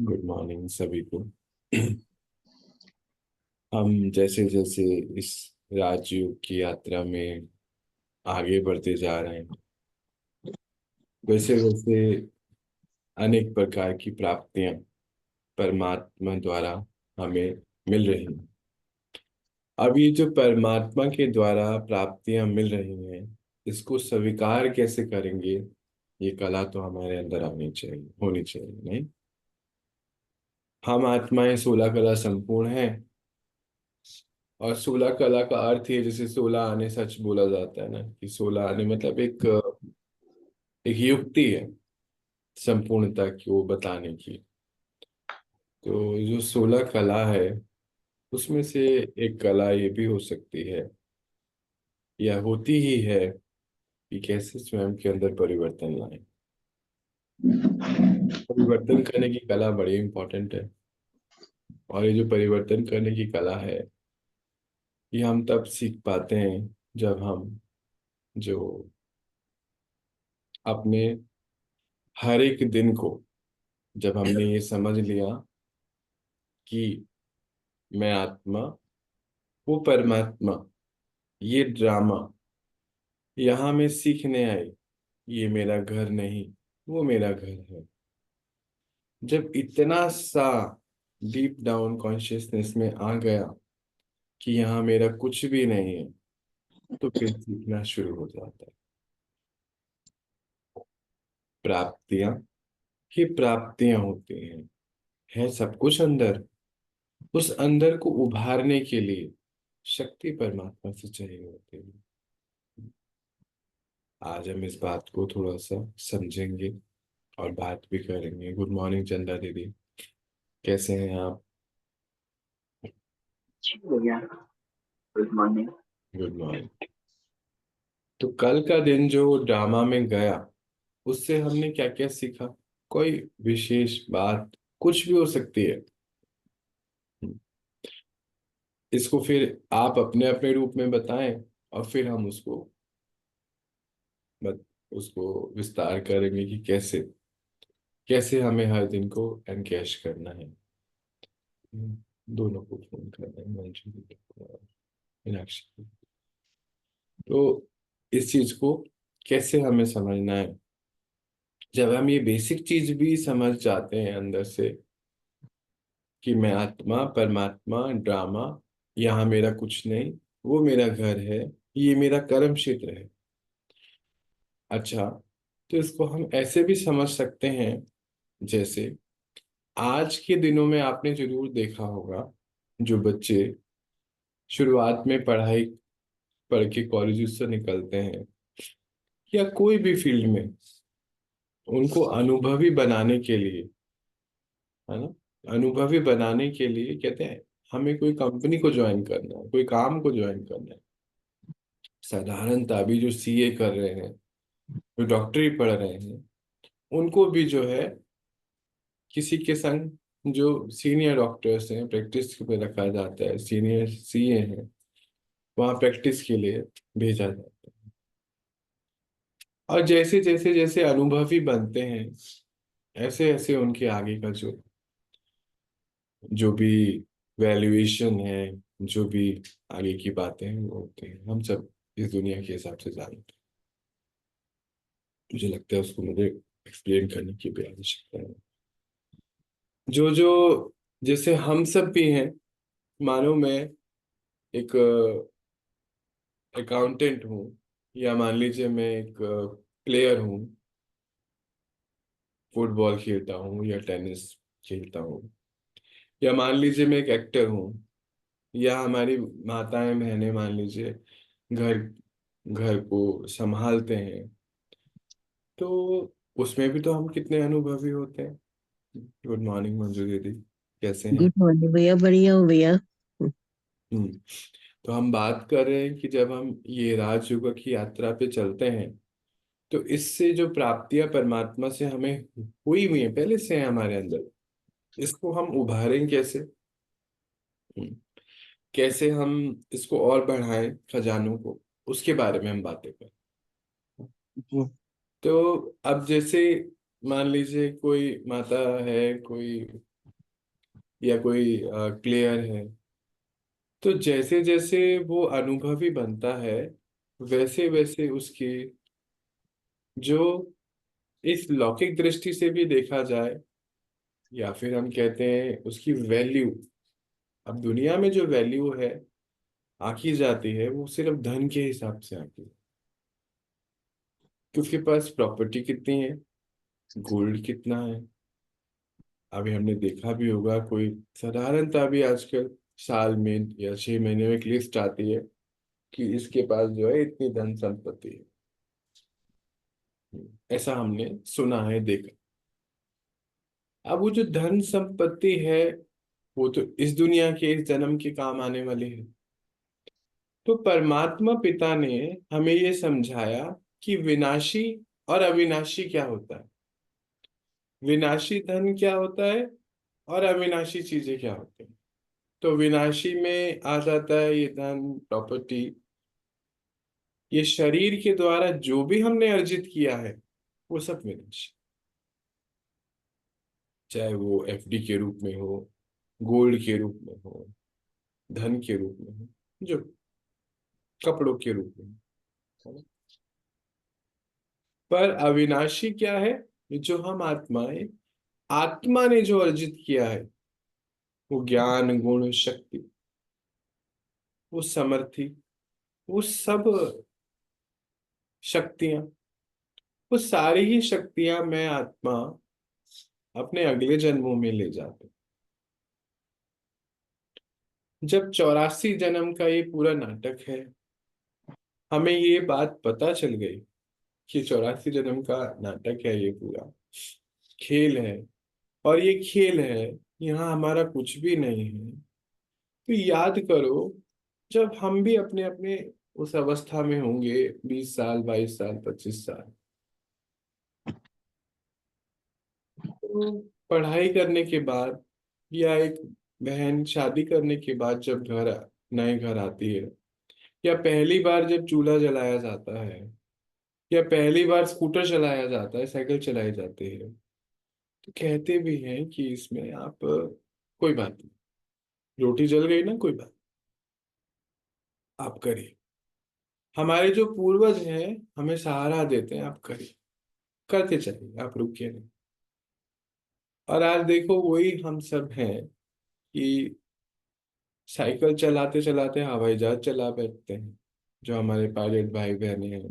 Good morning सभी को। हम जैसे जैसे इस राजयोग की यात्रा में आगे बढ़ते जा रहे हैं, वैसे वैसे अनेक प्रकार की प्राप्तियां परमात्मा द्वारा हमें मिल रही हैं। अब ये जो परमात्मा के द्वारा प्राप्तियां मिल रही हैं, इसको स्वीकार कैसे करेंगे? ये कला तो हमारे अंदर आनी चाहिए, होनी चाहिए, नहीं? हम आत्माएं 16 कला संपूर्ण हैं। और 16 कला का अर्थ ही है, जैसे 16 आने सच बोला जाता है ना, कि 16 आने मतलब एक युक्ति है संपूर्णता की वो बताने की। तो जो 16 कला है, उसमें से एक कला ये भी हो सकती है, या होती ही है, कि कैसे स्वयं के अंदर परिवर्तन लाए। परिवर्तन करने की कला बड़ी इंपॉर्टेंट है। और ये जो परिवर्तन करने की कला है, ये हम तब सीख पाते हैं जब हम जो अपने हर एक दिन को, जब हमने ये समझ लिया कि मैं आत्मा, वो परमात्मा, ये ड्रामा यहाँ मैं सीखने आई, ये मेरा घर नहीं, वो मेरा घर है। जब इतना सा डीप डाउन कॉन्शियसनेस में आ गया कि यहाँ मेरा कुछ भी नहीं है, तो फिर सीखना शुरू हो जाता है। प्राप्तियां ही प्राप्तियां होती हैं, है सब कुछ अंदर। उस अंदर को उभारने के लिए शक्ति परमात्मा से चाहिए होती है। आज हम इस बात को थोड़ा सा समझेंगे और बात भी करेंगे। गुड मॉर्निंग चंदा दीदी, कैसे हैं आप? जी भैया। Good morning. Good morning. तो कल का दिन जो ड्रामा में गया, उससे हमने क्या क्या सीखा? कोई विशेष बात कुछ भी हो सकती है। इसको फिर आप अपने अपने रूप में बताएं, और फिर हम बत, उसको विस्तार करेंगे कि कैसे कैसे हमें हर दिन को एनकैश करना है। दोनों को फोन करना है, मंजू दीदी को और मीनाक्षी को। तो इस चीज को कैसे हमें समझना है? जब हम ये बेसिक चीज भी समझ जाते हैं अंदर से, कि मैं आत्मा परमात्मा ड्रामा, यहाँ मेरा कुछ नहीं, वो मेरा घर है, ये मेरा कर्म क्षेत्र है। अच्छा, तो इसको हम ऐसे भी समझ सकते हैं, जैसे आज के दिनों में आपने जरूर देखा होगा, जो बच्चे शुरुआत में पढ़ाई पढ़ के कॉलेज से निकलते हैं, या कोई भी फील्ड में, उनको अनुभवी बनाने के लिए, है ना, अनुभवी बनाने के लिए कहते हैं हमें कोई कंपनी को ज्वाइन करना है, कोई काम को ज्वाइन करना है। साधारणतः अभी जो सीए कर रहे हैं, जो डॉक्टरी पढ़ रहे हैं, उनको भी जो है किसी के संग, जो सीनियर डॉक्टर्स हैं प्रैक्टिस पे रखा जाता है, सीनियर सीए हैं, वहाँ प्रैक्टिस के लिए भेजा जाता है। और जैसे जैसे जैसे अनुभवी बनते हैं, ऐसे ऐसे उनके आगे का जो जो भी वैल्यूएशन है, जो भी आगे की बातें हैं, वो होते हैं। हम सब इस दुनिया के हिसाब से जानते हैं। मुझे लगता है उसको मुझे एक्सप्लेन करने की भी आवश्यकता है। जो जो जैसे हम सब भी हैं, मानो मैं एक अकाउंटेंट हूँ, या मान लीजिए मैं एक प्लेयर हूँ, फुटबॉल खेलता हूँ या टेनिस खेलता हूँ, या मान लीजिए मैं एक एक्टर हूँ, या हमारी माताएं बहनें मान लीजिए घर घर को संभालते हैं, तो उसमें भी तो हम कितने अनुभवी होते हैं। गुड मॉर्निंग मंजू दीदी, कैसे हैं? गुड मॉर्निंग भैया, बढ़िया हो भैया। हम्म। तो हम बात कर रहे हैं कि जब हम ये राजयोग की यात्रा पे चलते हैं, तो इससे जो प्राप्तियां परमात्मा से हमें हुई हुई है, पहले से है हमारे अंदर, इसको हम उभारें कैसे? हम्म, कैसे हम इसको और बढ़ाएं खजानों को, उसके बारे में हम बातें करें। जी। तो अब जैसे मान लीजिए कोई माता है, कोई या कोई प्लेयर है, तो जैसे जैसे वो अनुभवी बनता है, वैसे वैसे उसकी जो इस लौकिक दृष्टि से भी देखा जाए, या फिर हम कहते हैं उसकी वैल्यू, अब दुनिया में जो वैल्यू है आकी जाती है, वो सिर्फ धन के हिसाब से आती है कि उसके पास प्रॉपर्टी कितनी है, गोल्ड कितना है। अभी हमने देखा भी होगा, कोई साधारणता भी आजकल साल में या 6 महीने में एक लिस्ट आती है कि इसके पास जो है इतनी धन संपत्ति है। ऐसा हमने सुना है, देखा। अब वो जो धन संपत्ति है, वो तो इस दुनिया के, इस जन्म के काम आने वाली है। तो परमात्मा पिता ने हमें ये समझाया कि विनाशी और अविनाशी क्या होता है, विनाशी धन क्या होता है, और अविनाशी चीजें क्या होती हैं। तो विनाशी में आ जाता है ये धन, प्रॉपर्टी, ये शरीर के द्वारा जो भी हमने अर्जित किया है वो सब विनाशी, चाहे वो एफडी के रूप में हो, गोल्ड के रूप में हो, धन के रूप में हो, जो कपड़ों के रूप में हो। पर अविनाशी क्या है? जो हम आत्माएं, आत्मा ने जो अर्जित किया है, वो ज्ञान, गुण, शक्ति, वो समर्थि, वो सब शक्तियां, वो सारी ही शक्तियां मैं आत्मा अपने अगले जन्मों में ले जाता हूं। जब 84 जन्म का ये पूरा नाटक है, हमें ये बात पता चल गई कि 84 जन्म का नाटक है, ये पूरा खेल है, और ये खेल है, यहाँ हमारा कुछ भी नहीं है। तो याद करो, जब हम भी अपने अपने उस अवस्था में होंगे, 20 साल, 22 साल, 25 साल, तो पढ़ाई करने के बाद, या एक बहन शादी करने के बाद जब नए घर आती है, या पहली बार जब चूल्हा जलाया जाता है, या पहली बार स्कूटर चलाया जाता है, साइकिल चलाई जाती है, तो कहते भी हैं कि इसमें आप कोई बात नहीं, रोटी जल गई ना, कोई बात, आप करिए। हमारे जो पूर्वज हैं हमें सहारा देते हैं, आप करिए, करते चलिए, आप रुकिए नहीं। और आज देखो, वही हम सब हैं कि साइकिल चलाते चलाते हवाई जहाज चला बैठते हैं, जो हमारे पायलट भाई बहने हैं।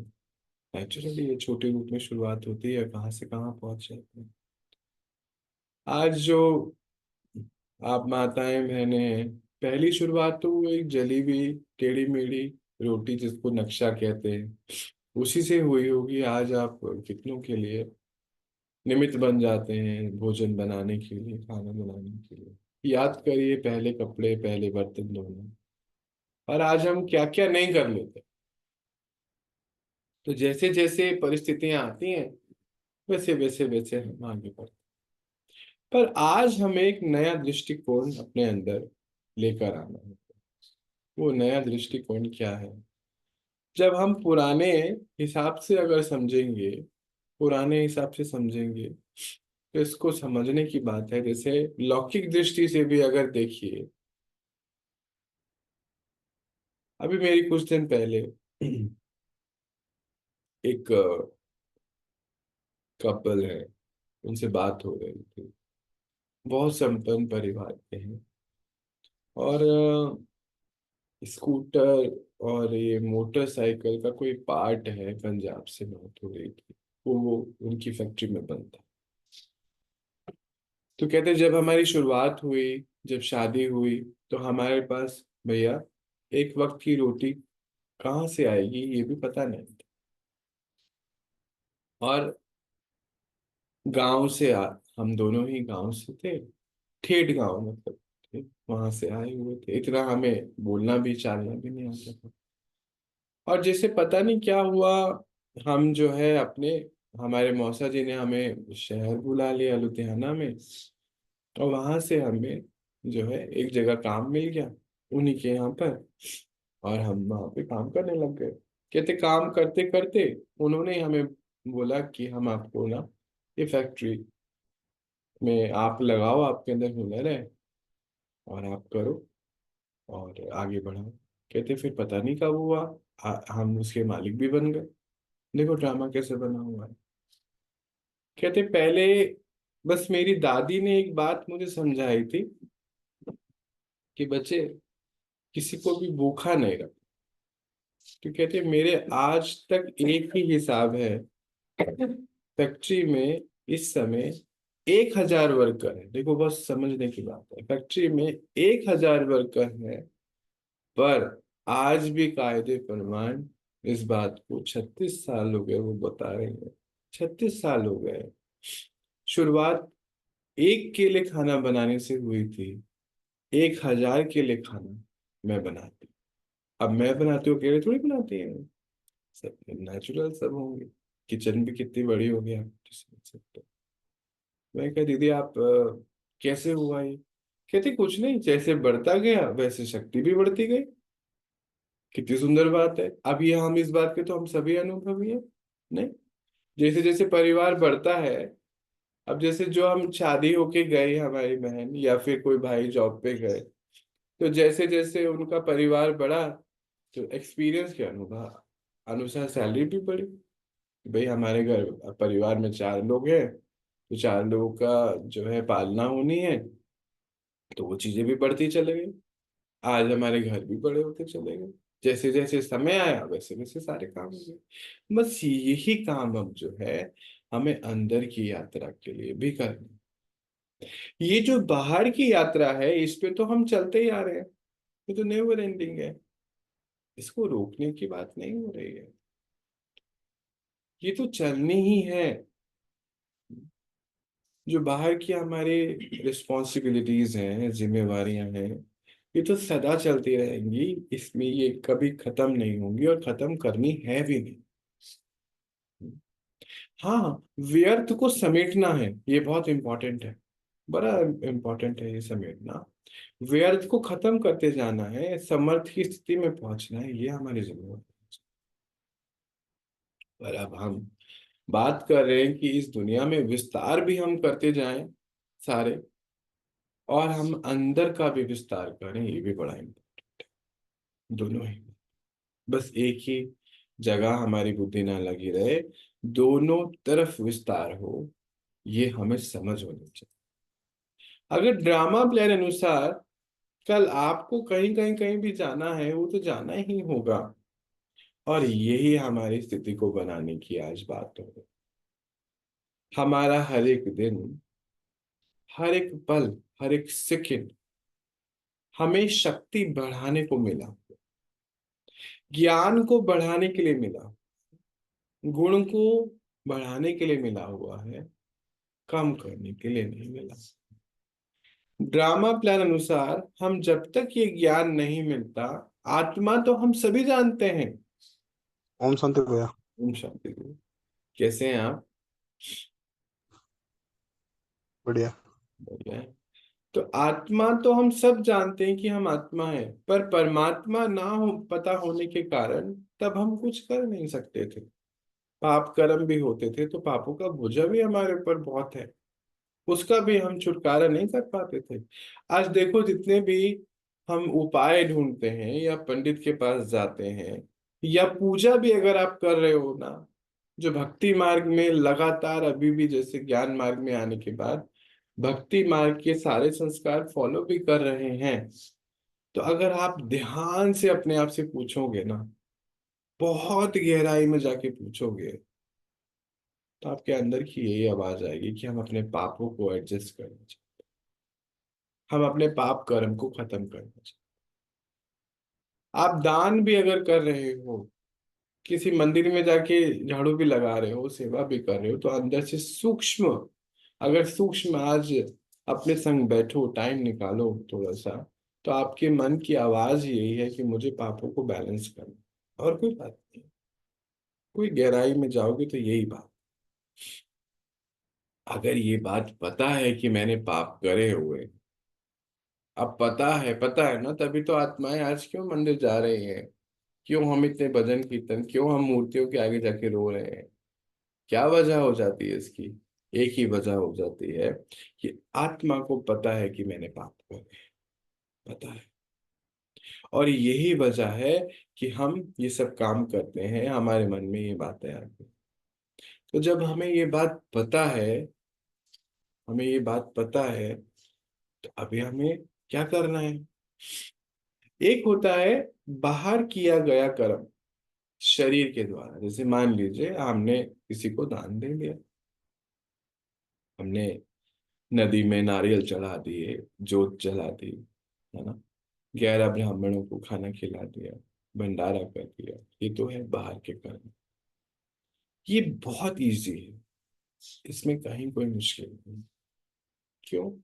नेचुरली ये छोटे रूप में शुरुआत होती है, कहाँ से कहाँ पहुंच जाते हैं। आज जो आप माताएं बहनें हैं, पहली शुरुआत तो वो एक जली हुई टेढ़ी मेढ़ी रोटी, जिसको नक्शा कहते हैं, उसी से हुई होगी। आज आप कितनों के लिए निमित्त बन जाते हैं, भोजन बनाने के लिए, खाना बनाने के लिए। याद करिए, पहले कपड़े, पहले बर्तन धोना, और आज हम क्या क्या नहीं कर लेते। तो जैसे जैसे परिस्थितियां आती हैं, वैसे वैसे वैसे हम आगे बढ़ते। पर आज हमें एक नया दृष्टिकोण अपने अंदर लेकर आना है। वो नया दृष्टिकोण क्या है? जब हम पुराने हिसाब से अगर समझेंगे, पुराने हिसाब से समझेंगे, तो इसको समझने की बात है। जैसे लौकिक दृष्टि से भी अगर देखिए, अभी मेरी कुछ दिन पहले एक कपल है, उनसे बात हो रही थी, बहुत संपन्न परिवार के हैं, और स्कूटर और ये मोटरसाइकिल का कोई पार्ट है, पंजाब से बात हो रही थी, वो उनकी फैक्ट्री में बनता। तो कहते जब हमारी शुरुआत हुई, जब शादी हुई, तो हमारे पास भैया एक वक्त की रोटी कहाँ से आएगी ये भी पता नहीं था। और गांव से हम दोनों ही गांव से थे, ठेठ गांव मतलब, वहां से आए हुए थे, इतना हमें बोलना भी चालना भी नहीं आता था। और जैसे पता नहीं क्या हुआ, हम जो है अपने, हमारे मौसा जी ने हमें शहर बुला लिया, लुधियाना में, और वहां से हमें जो है एक जगह काम मिल गया उन्हीं के यहाँ पर, और हम वहाँ पे काम करने लग गए। कहते काम करते करते उन्होंने ही हमें बोला कि हम आपको ना ये फैक्ट्री में आप लगाओ, आपके अंदर हुनर है, और आप करो और आगे बढ़ाओ। कहते फिर पता नहीं कब हुआ, हम उसके मालिक भी बन गए। देखो ड्रामा कैसे बना हुआ है। कहते पहले बस मेरी दादी ने एक बात मुझे समझाई थी कि बच्चे, किसी को भी भूखा नहीं रख। तो कहते मेरे आज तक एक ही हिसाब है, फैक्ट्री में इस समय 1,000 वर्कर है। देखो बस समझने की बात है, फैक्ट्री में 1,000 वर्कर है, पर आज भी कायदे फरमान इस बात को 36 साल हो गए वो बता रहे हैं। 36 साल हो गए। शुरुआत एक के लिए खाना बनाने से हुई थी, 1,000 के लिए खाना मैं बनाती। अब मैं बनाती हूँ, अकेले थोड़ी बनाती है। सब नेचुरल सब होंगे। किचन भी कितनी बड़ी होगी आप तो समझ सकते हो। मैं कहा दीदी आप कैसे हुआ ये? कहती कुछ नहीं, जैसे बढ़ता गया वैसे शक्ति भी बढ़ती गई। कितनी सुंदर बात है। अब ये हम इस बात के तो हम सभी अनुभवी हैं। नहीं, जैसे जैसे परिवार बढ़ता है, अब जैसे जो हम शादी होके गए, हमारी बहन या फिर कोई भाई जॉब पे गए, तो जैसे जैसे उनका परिवार बढ़ा, तो एक्सपीरियंस के अनुभव अनुसार सैलरी भी बढ़ी। भाई हमारे घर परिवार में 4 लोग हैं, तो 4 लोगों का जो है पालना होनी है, तो वो चीजें भी बढ़ती चले गई। आज हमारे घर भी बड़े होते चले गए। जैसे जैसे समय आया वैसे वैसे सारे काम हो गए। बस यही काम अब जो है हमें अंदर की यात्रा के लिए भी करना। ये जो बाहर की यात्रा है इस पे तो हम चलते ही आ रहे हैं, ये तो नेवर एंडिंग है। इसको रोकने की बात नहीं हो रही है, ये तो चलनी ही है। जो बाहर की हमारे रिस्पॉन्सिबिलिटीज हैं, जिम्मेवारियां हैं, ये तो सदा चलती रहेंगी। इसमें ये कभी खत्म नहीं होंगी और खत्म करनी है भी नहीं। हाँ, व्यर्थ को समेटना है, ये बहुत इंपॉर्टेंट है। बड़ा इंपॉर्टेंट है ये समेटना। व्यर्थ को खत्म करते जाना है, समर्थ की स्थिति में पहुंचना है, ये हमारी जरूरत है। पर अब हम बात कर रहे हैं कि इस दुनिया में विस्तार भी हम करते जाएं सारे, और हम अंदर का भी विस्तार करें, ये भी बड़ा इम्पोर्टेंट। दोनों ही। बस एक ही जगह हमारी बुद्धि ना लगी रहे, दोनों तरफ विस्तार हो, ये हमें समझ होनी चाहिए। अगर ड्रामा प्लान अनुसार कल आपको कहीं कहीं कहीं भी जाना है, वो तो जाना ही होगा। और यही हमारी स्थिति को बनाने की आज बात हो। हमारा हर एक दिन, हर एक पल, हर एक सेकंड हमें शक्ति बढ़ाने को मिला, ज्ञान को बढ़ाने के लिए मिला, गुण को बढ़ाने के लिए मिला हुआ है, कम करने के लिए नहीं मिला। ड्रामा प्लान अनुसार हम जब तक ये ज्ञान नहीं मिलता, आत्मा तो हम सभी जानते हैं। ओम शांति भैया। ओम शांति गुरु। कैसे हैं आप? बढ़िया। बढ़िया है। तो आत्मा तो हम सब जानते हैं कि हम आत्मा है, पर परमात्मा ना हो पता होने के कारण तब हम कुछ कर नहीं सकते थे। पाप कर्म भी होते थे, तो पापों का बोझा भी हमारे ऊपर बहुत है, उसका भी हम छुटकारा नहीं कर पाते थे। आज देखो जितने भी हम उपाय ढूंढते हैं या पंडित के पास जाते हैं, या पूजा भी अगर आप कर रहे हो ना, जो भक्ति मार्ग में लगातार अभी भी जैसे ज्ञान मार्ग में आने के बाद भक्ति मार्ग के सारे संस्कार फॉलो भी कर रहे हैं, तो अगर आप ध्यान से अपने आप से पूछोगे ना, बहुत गहराई में जाके पूछोगे, तो आपके अंदर की यही आवाज आएगी कि हम अपने पापों को एडजस्ट करना चाहिए, हम अपने पाप कर्म को खत्म करना चाहिए। आप दान भी अगर कर रहे हो, किसी मंदिर में जाके झाड़ू भी लगा रहे हो, सेवा भी कर रहे हो, तो अंदर से सूक्ष्म, अगर सूक्ष्म आज अपने संग बैठो, टाइम निकालो थोड़ा सा, तो आपके मन की आवाज यही है कि मुझे पापों को बैलेंस करना, और कोई बात नहीं। कोई गहराई में जाओगे तो यही बात। अगर ये बात पता है कि मैंने पाप करे हुए, अब पता है ना, तभी तो आत्माएं आज क्यों मंदिर जा रही हैं, क्यों हम इतने भजन कीर्तन, क्यों हम मूर्तियों के आगे जाके रो रहे हैं। क्या वजह हो जाती है इसकी? एक ही वजह हो जाती है कि आत्मा को पता है कि मैंने पाप करे। पता है। और यही वजह है कि हम ये सब काम करते हैं, हमारे मन में ये बातें आती हैं। तो जब हमें ये बात पता है, तो अभी हमें क्या करना है? एक होता है बाहर किया गया कर्म शरीर के द्वारा। जैसे मान लीजिए हमने किसी को दान दे दिया, हमने नदी में नारियल चढ़ा दिए, जोत जला दी, है ना, 11 ब्राह्मणों को खाना खिला दिया, भंडारा कर दिया, ये तो है बाहर के कर्म। ये बहुत इजी है, इसमें कहीं कोई मुश्किल नहीं। क्यों?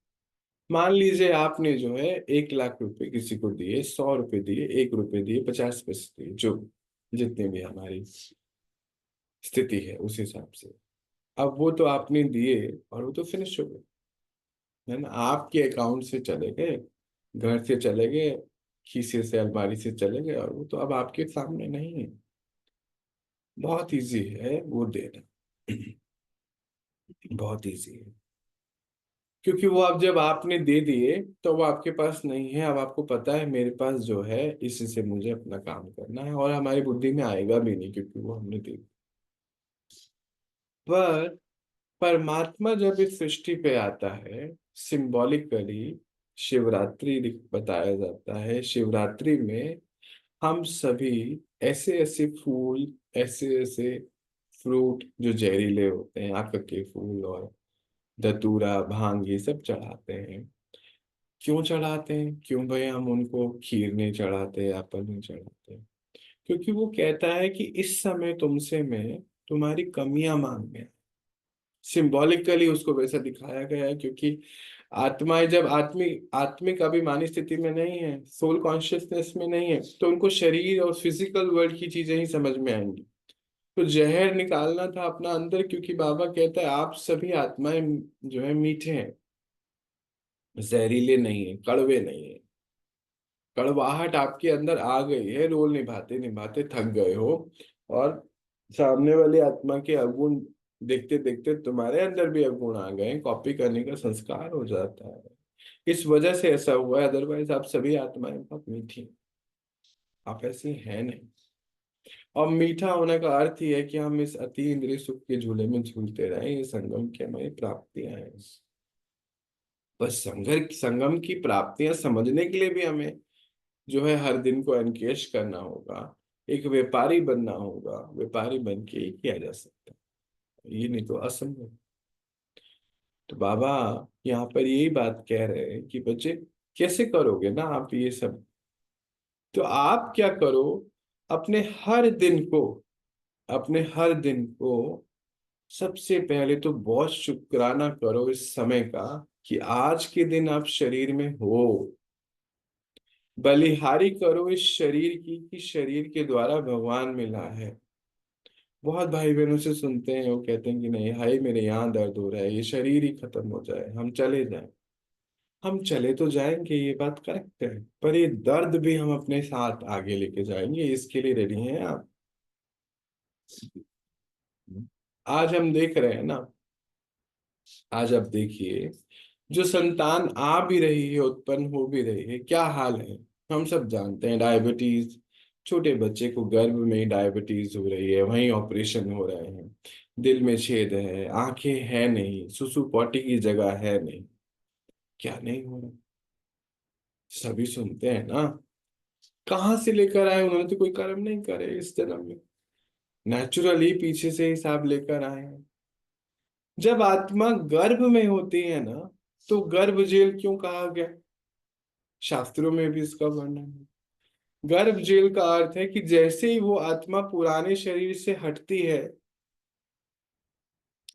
मान लीजिए आपने जो है 1 लाख रुपए किसी को दिए, 100 रुपए दिए, 1 रुपए दिए, 50 पैसे दिए, जो जितनी भी हमारी स्थिति है उस हिसाब से। अब वो तो आपने दिए और वो तो फिनिश हो गए, है ना, आपके अकाउंट से चले गए, घर से चले गए, खीसे से अलमारी से चले गए, और वो तो अब आपके सामने नहीं है। बहुत इजी है वो देना। बहुत इजी है, क्योंकि वो अब जब आपने दे दिए तो वो आपके पास नहीं है। अब आपको पता है मेरे पास जो है इसी से मुझे अपना काम करना है, और हमारी बुद्धि में आएगा भी नहीं क्योंकि वो हमने दे दिया। पर परमात्मा जब इस सृष्टि पे आता है, सिंबॉलिकली शिवरात्रि बताया जाता है। शिवरात्रि में हम सभी ऐसे ऐसे फूल, ऐसे ऐसे फ्रूट जो जहरीले होते हैं, आक के फूल और धतूरा, भांग, ये सब चढ़ाते हैं। क्यों चढ़ाते हैं? क्यों भाई हम उनको खीर नहीं चढ़ाते, एप्पल नहीं चढ़ाते? क्योंकि वो कहता है कि इस समय तुमसे मैं तुम्हारी कमियां मांगने, सिंबॉलिकली उसको वैसा दिखाया गया है। क्योंकि आत्माएं जब आत्मिक अभिमानी स्थिति में नहीं है, सोल कॉन्शियसनेस में नहीं है, तो उनको शरीर और फिजिकल वर्ल्ड की चीजें ही समझ में आएंगी। तो जहर निकालना था अपना अंदर, क्योंकि बाबा कहता है आप सभी आत्माएं जो है मीठे हैं, जहरीले नहीं है, कड़वे नहीं है। कड़वाहट आपके अंदर आ गई है, रोल निभाते निभाते थक गए हो, और सामने वाली आत्मा के अवगुण देखते देखते तुम्हारे अंदर भी अवगुण आ गए, कॉपी करने का संस्कार हो जाता है। इस वजह से ऐसा हुआ है, अदरवाइज आप सभी आत्माएं बहुत मीठी हैं। आप ऐसी हैं नहीं। और मीठा होने का अर्थ ही है कि हम इस अति इंद्रिय सुख के झूले में झूलते रहे। ये संगम की हमारी प्राप्तियां हैं। बस संगम की प्राप्तियां समझने के लिए भी हमें जो है हर दिन को एनकेश करना होगा, एक व्यापारी बनना होगा। व्यापारी बन के ही किया जा सकता है, ये नहीं तो असंभव। तो बाबा यहाँ पर यही बात कह रहे हैं कि बच्चे कैसे करोगे ना आप ये सब? तो आप क्या करो, अपने हर दिन को अपने हर दिन को सबसे पहले तो बहुत शुक्राना करो इस समय का, कि आज के दिन आप शरीर में हो। बलिहारी करो इस शरीर की, कि शरीर के द्वारा भगवान मिला है। बहुत भाई बहनों से सुनते हैं, वो कहते हैं कि नहीं, हाय मेरे यहाँ दर्द हो रहा है, ये शरीर ही खत्म हो जाए, हम चले जाएं। हम चले तो जाएंगे, ये बात करेक्ट है, पर ये दर्द भी हम अपने साथ आगे लेके जाएंगे। इसके लिए रेडी हैं आप? आज हम देख रहे हैं ना, आज आप देखिए, जो संतान आ भी रही है, उत्पन्न हो भी रही है, क्या हाल है हम सब जानते हैं। डायबिटीज, छोटे बच्चे को गर्भ में ही डायबिटीज हो रही है, वहीं ऑपरेशन हो रहे हैं, दिल में छेद है, आंखें है नहीं, सुसु पॉटी की जगह है नहीं, क्या नहीं हो रहा? सभी सुनते हैं ना। कहाँ से लेकर आए? उन्होंने तो कोई कर्म नहीं करे इस जन्म में, नेचुरली पीछे से हिसाब लेकर आए हैं। जब आत्मा गर्भ में होती है ना, तो गर्भ जेल क्यों कहा गया? शास्त्रों में भी इसका वर्णन है। गर्भ जेल का अर्थ है कि जैसे ही वो आत्मा पुराने शरीर से हटती है,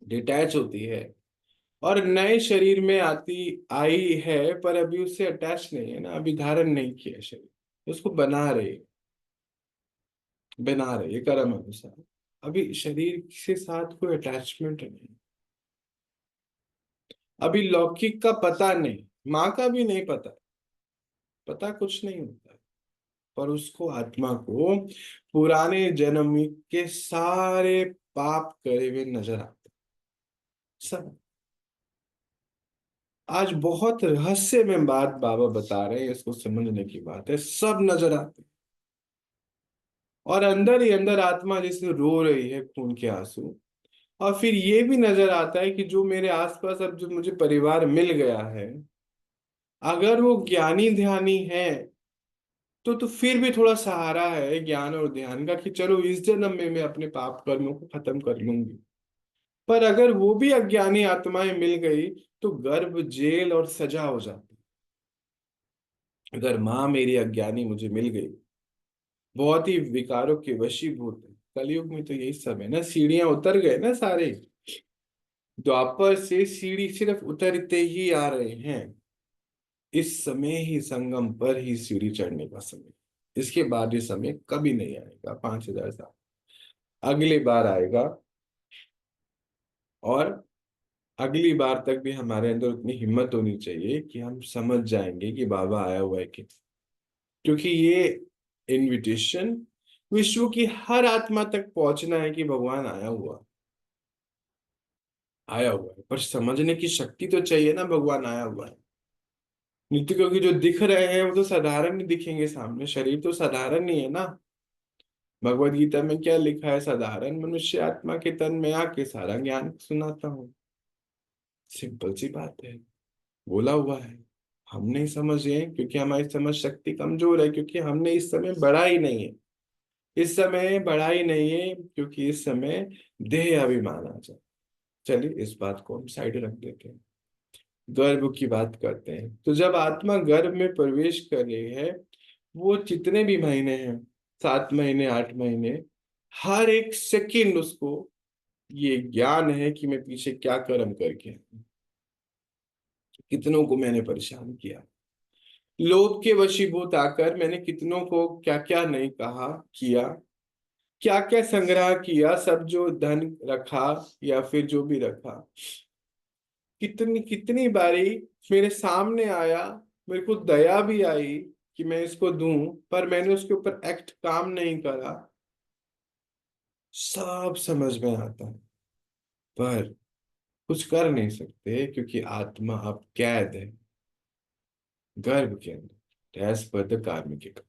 डिटैच होती है, और नए शरीर में आई है, पर अभी उससे अटैच नहीं है ना, अभी धारण नहीं किया शरीर, उसको बना रही है कर्म अनुसार। अभी शरीर के साथ कोई अटैचमेंट नहीं, अभी लौकिक का पता नहीं, माँ का भी नहीं पता, पता कुछ नहीं होता है। पर उसको, आत्मा को, पुराने जन्म के सारे पाप करे हुए नजर आते हैं, सब। आज बहुत रहस्य में बात बाबा बता रहे हैं, इसको समझने की बात है। सब नजर आते हैं और अंदर ही अंदर आत्मा जैसे रो रही है खून के आंसू। और फिर ये भी नजर आता है कि जो मेरे आसपास अब जो मुझे परिवार मिल गया है, अगर वो ज्ञानी ध्यानी है तो फिर भी थोड़ा सहारा है ज्ञान और ध्यान का कि चलो इस जन्म में मैं अपने पाप कर्मों को खत्म कर लूंगी। पर अगर वो भी अज्ञानी आत्माएं मिल गई तो गर्भ जेल और सजा हो जाती। अगर माँ मेरी अज्ञानी मुझे मिल गई, बहुत ही विकारों के वशीभूत है। कलयुग में तो यही सब है ना, सीढ़ियां उतर गए ना सारे। द्वापर से सीढ़ी सिर्फ उतरते ही आ रहे हैं। इस समय ही संगम पर ही सीढ़ी चढ़ने का समय। इसके बाद ये समय कभी नहीं आएगा, 5,000 साल अगली बार आएगा। और अगली बार तक भी हमारे अंदर उतनी हिम्मत होनी चाहिए कि हम समझ जाएंगे कि बाबा आया हुआ है कि, क्योंकि ये इनविटेशन विश्व की हर आत्मा तक पहुंचना है कि भगवान आया हुआ है। पर समझने की शक्ति तो चाहिए ना, भगवान आया हुआ है। नित्य, क्योंकि जो दिख रहे हैं वो तो साधारण नहीं दिखेंगे सामने, शरीर तो साधारण नहीं है ना। भगवत गीता में क्या लिखा है? साधारण मनुष्य आत्मा के तन में आके सारा ज्ञान सुनाता हूँ। सिंपल सी बात है, बोला हुआ है। हम नहीं समझे क्योंकि हमारी समझ शक्ति कमजोर है, क्योंकि हमने इस समय बढ़ा ही नहीं है। इस समय बढ़ा ही नहीं है क्योंकि इस समय देह अभिमान आ जाए। चलिए इस बात को हम साइड रख देते हैं, गर्भ की बात करते हैं। तो जब आत्मा गर्भ में प्रवेश कर रही है, वो जितने भी महीने हैं, 7 महीने 8 महीने, हर एक सेकंड उसको ये ज्ञान है कि मैं पीछे क्या कर्म करके आया, कितनों को मैंने परेशान किया, लोभ के वशीभूत आकर मैंने कितनों को क्या क्या नहीं कहा किया, क्या क्या संग्रह किया, सब जो धन रखा या फिर जो भी रखा, कितनी कितनी बारी मेरे सामने आया। मेरे को दया भी आई कि मैं इसको दूं, पर मैंने उसके ऊपर एक्ट काम नहीं करा। सब समझ में आता है, पर कुछ कर नहीं सकते क्योंकि आत्मा अब कैद है गर्भ के अंदर, एज पर द कार्मिक।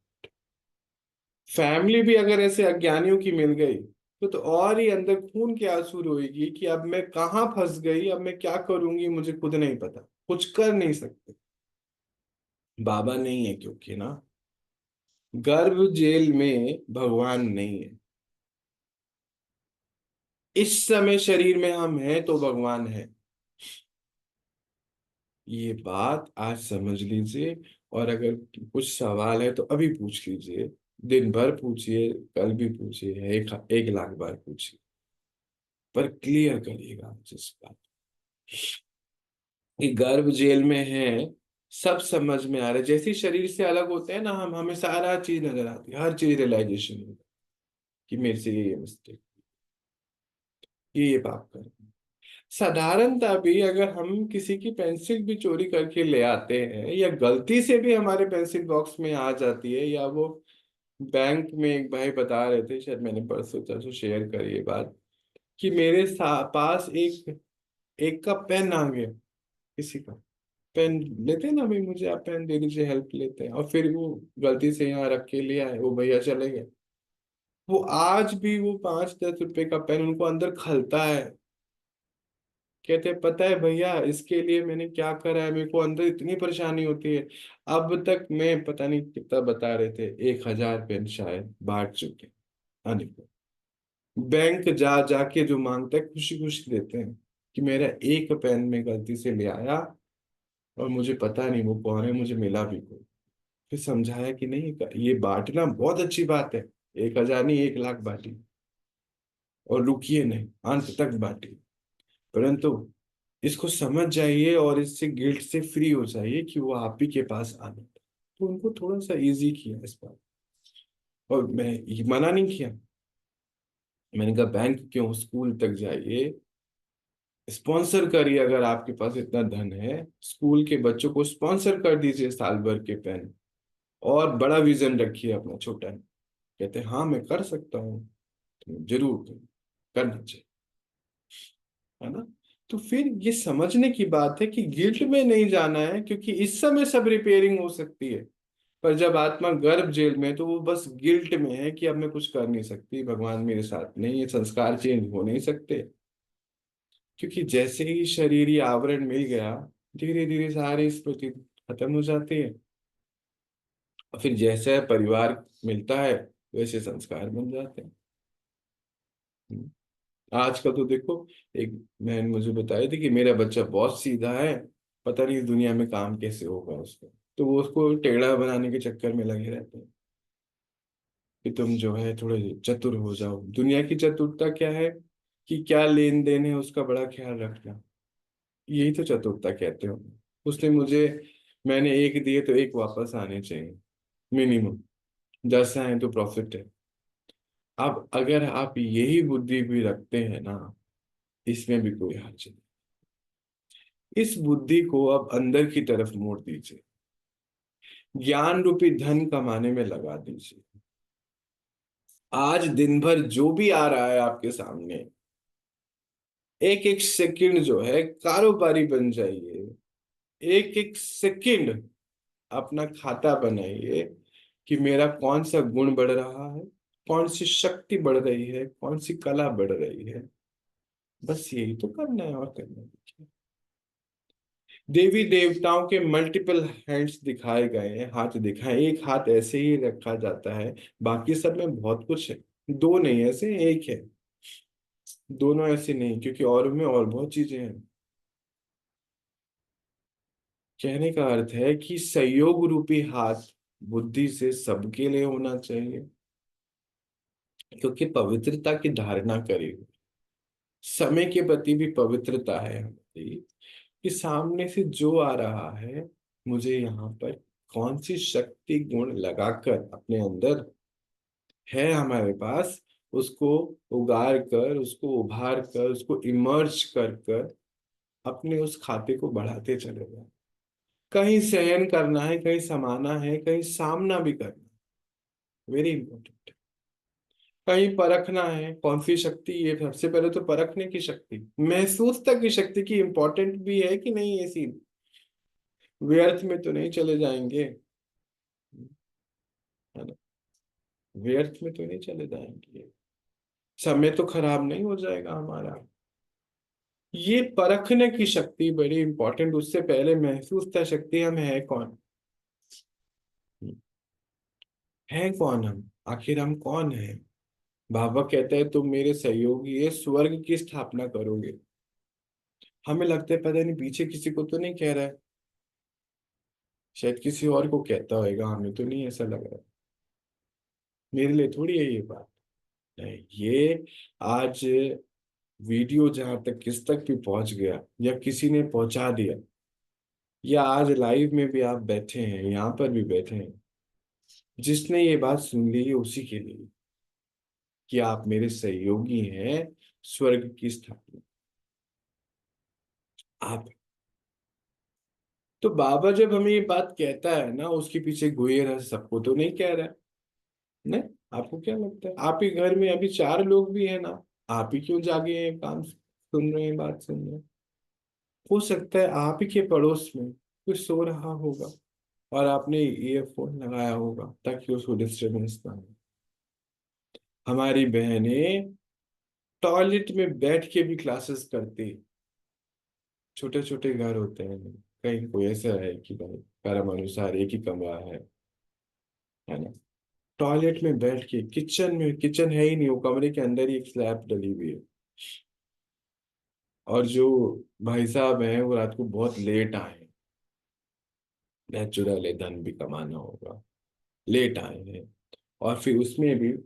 फैमिली भी अगर ऐसे अज्ञानियों की मिल गई तो और ही अंदर खून के आंसू रोएगी कि अब मैं कहाँ फंस गई, अब मैं क्या करूंगी, मुझे खुद नहीं पता, कुछ कर नहीं सकते। बाबा नहीं है क्योंकि ना, गर्भ जेल में भगवान नहीं है। इस समय शरीर में हम हैं तो भगवान है। ये बात आज समझ लीजिए। और अगर कुछ सवाल है तो अभी पूछ लीजिए, दिन भर पूछिए, कल भी पूछिए, 1,00,000 बार पूछिए, पर क्लियर करिएगा जिस बात कि गर्भ जेल में है। सब समझ में आ रहा है, जैसे ही शरीर से अलग होते हैं ना हम, हमें सारा चीज नजर आती है, हर चीज रियलाइजेशन होता है कि मेरे से ये मिस्टेक, ये पाप कर। साधारणतः भी अगर हम किसी की पेंसिल भी चोरी करके ले आते हैं, या गलती से भी हमारे पेंसिल बॉक्स में आ जाती है, या वो बैंक में एक भाई बता रहे थे, शायद मैंने परसों तरसों शेयर करी ये बात, कि मेरे पास एक एक का पेन आ गया। किसी का पेन लेते हैं ना, भाई मुझे आप पेन दे दीजिए, हेल्प लेते हैं, और फिर वो गलती से यहाँ रख के ले आए, वो भैया चले गए। वो आज भी वो 5-10 रुपए का पेन उनको अंदर खलता है। कहते हैं पता है भैया इसके लिए मैंने क्या करा है, मेरे को अंदर इतनी परेशानी होती है। अब तक मैं पता नहीं कितना बता रहे थे, 1,000 पेन शायद बांट चुके हैं अनेकों। बैंक जा जाके जो मांगता है खुशी खुशी देते हैं कि मेरा एक पेन में गलती से ले आया और मुझे पता नहीं वो कौन है, मुझे मिला भी कोई। फिर समझाया कि नहीं, ये बांटना बहुत अच्छी बात है, 1,000 नहीं 1,00,000 बांटी, और रुकिए नहीं, अंत तक बांटी। परंतु इसको समझ जाइए और इससे गिल्ट से फ्री हो जाइए कि वो आप ही के पास आना। तो उनको थोड़ा सा इजी किया इस बात। और मैं ये मना नहीं किया, मैंने कहा बैंक क्यों, स्कूल तक जाइए, स्पॉन्सर करिए, अगर आपके पास इतना धन है स्कूल के बच्चों को स्पॉन्सर कर दीजिए साल भर के पेन। और बड़ा विजन रखिए अपना, छोटा नहीं। कहते हैं, हाँ मैं कर सकता हूँ, तो जरूर करना चाहिए, है ना। तो फिर ये समझने की बात है कि गिल्ट में नहीं जाना है, क्योंकि इस समय सब रिपेयरिंग हो सकती है। पर जब आत्मा गर्भ जेल में है, तो वो बस गिल्ट में है कि अब मैं कुछ कर नहीं सकती, भगवान मेरे साथ नहीं, ये संस्कार चेंज हो नहीं सकते। क्योंकि जैसे ही शरीर आवरण मिल गया, धीरे धीरे सारी स्मृति खत्म हो जाती है, और फिर जैसे परिवार मिलता है वैसे संस्कार बन जाते हैं। आजकल तो देखो, एक बहन मुझे बताई थी कि मेरा बच्चा बहुत सीधा है, पता नहीं इस दुनिया में काम कैसे होगा उसको। तो वो उसको टेढ़ा बनाने के चक्कर में लगे रहते हैं कि तुम जो है थोड़े चतुर हो जाओ। दुनिया की चतुरता क्या है कि क्या लेन देन है उसका बड़ा ख्याल रखना, यही तो चतुरता कहते हो। उसने मुझे, मैंने एक दिए तो एक वापस आने चाहिए मिनिमम, 10 आए तो प्रॉफिट है। अब अगर आप यही बुद्धि भी रखते हैं ना, इसमें भी कोई हर्ज नहीं। इस बुद्धि को अब अंदर की तरफ मोड़ दीजिए, ज्ञान रूपी धन कमाने में लगा दीजिए। आज दिन भर जो भी आ रहा है आपके सामने, एक एक सेकंड जो है कारोबारी बन जाइए। एक एक सेकंड अपना खाता बनाइए कि मेरा कौन सा गुण बढ़ रहा है, कौन सी शक्ति बढ़ रही है, कौन सी कला बढ़ रही है। बस यही तो करना है, और करना है। देवी देवताओं के मल्टीपल हैंड्स दिखाए गए हैं, हाथ दिखाए, एक हाथ ऐसे ही रखा जाता है, बाकी सब में बहुत कुछ है। दो नहीं ऐसे, एक है। दोनों ऐसे नहीं, क्योंकि और में और बहुत चीजें हैं। कहने का अर्थ है कि संयोग रूपी हाथ बुद्धि से सबके लिए होना चाहिए, क्योंकि पवित्रता की धारणा करेगी। समय के प्रति भी पवित्रता है हमारी, कि सामने से जो आ रहा है, मुझे यहाँ पर कौन सी शक्ति गुण लगाकर अपने अंदर है हमारे पास, उसको उगार कर, उसको उभार कर, उसको इमर्ज कर कर अपने उस खाते को बढ़ाते चले जाए। कहीं सहन करना है, कहीं समाना है, कहीं सामना भी करना है, वेरी इंपॉर्टेंट। कहीं परखना है कौन सी शक्ति, ये सबसे पहले तो परखने की शक्ति, महसूसता की शक्ति की इंपॉर्टेंट भी है कि नहीं, ये सीन व्यर्थ में तो नहीं चले जाएंगे, है ना। व्यर्थ में तो नहीं चले जाएंगे, समय तो खराब नहीं हो जाएगा हमारा। ये परखने की शक्ति बड़ी इंपॉर्टेंट, उससे पहले महसूसता शक्ति, हम है कौन, है कौन हम, आखिर हम कौन है। बाबा कहते हैं तुम मेरे सहयोगी है, स्वर्ग की स्थापना करोगे। हमें लगता है पता नहीं पीछे किसी को तो नहीं कह रहा है, शायद किसी और को कहता होगा, हमें तो नहीं ऐसा लग रहा। मेरे लिए थोड़ी है ये बात। नहीं, ये आज वीडियो जहां तक किस तक भी पहुंच गया, या किसी ने पहुंचा दिया, या आज लाइव में भी आप बैठे हैं, यहाँ पर भी बैठे हैं, जिसने ये बात सुन ली है उसी के लिए, कि आप मेरे सहयोगी हैं स्वर्ग की स्थापना। आप, तो बाबा जब हमें ये बात कहता है ना, उसके पीछे गुहेर है, सबको तो नहीं कह रहा है। नहीं, आपको क्या लगता है, आप ही घर में अभी 4 लोग भी है ना, आप ही क्यों जागे हैं, काम सुन रहे हैं, बात सुन रहे हैं। हो सकता है आप ही के पड़ोस में कोई सो रहा होगा, और आपने ईयरफोन लगाया होगा ताकि उसको डिस्टरबेंस ना हो। हमारी बहनें टॉयलेट में बैठ के भी क्लासेस करती, छोटे छोटे घर होते हैं, कहीं कोई ऐसा है कि भाई कर्म अनुसार एक ही कमरा है ना, टॉयलेट में बैठ के, किचन में, किचन है ही नहीं, वो कमरे के अंदर ही एक स्लैब डली हुई है। और जो भाई साहब हैं वो रात को बहुत लेट आए, नेचुरल है, धन भी कमाना होगा, लेट आए हैं, और फिर उसमें भी